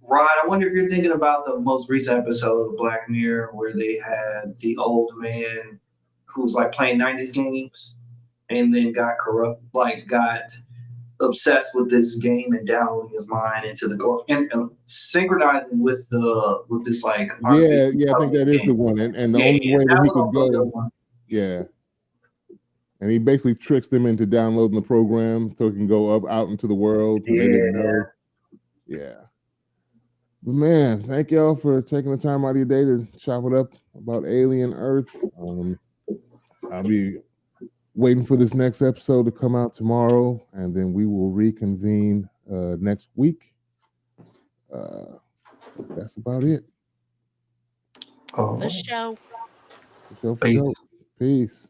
Speaker 2: Rod, I wonder if you're thinking about the most recent episode of Black Mirror where they had the old man who's like playing '90s games and then got corrupt, like got obsessed with this game and downloading his mind into the go and synchronizing with this like
Speaker 1: Yeah,
Speaker 2: artificial
Speaker 1: yeah, I think
Speaker 2: intelligence
Speaker 1: that is the
Speaker 2: game.
Speaker 1: one, and the
Speaker 2: Yeah,
Speaker 1: only
Speaker 2: yeah,
Speaker 1: way
Speaker 2: that
Speaker 1: that he
Speaker 2: was
Speaker 1: could
Speaker 2: also a
Speaker 1: go,
Speaker 2: good one.
Speaker 1: yeah, and he basically tricks them into downloading the program so it can go up out into the world. So they didn't know. Yeah. But man, thank y'all for taking the time out of your day to chop it up about Alien Earth. I'll be waiting for this next episode to come out tomorrow, and then we will reconvene next week. That's about it.
Speaker 2: Oh.
Speaker 3: The show.
Speaker 1: For sure. Peace.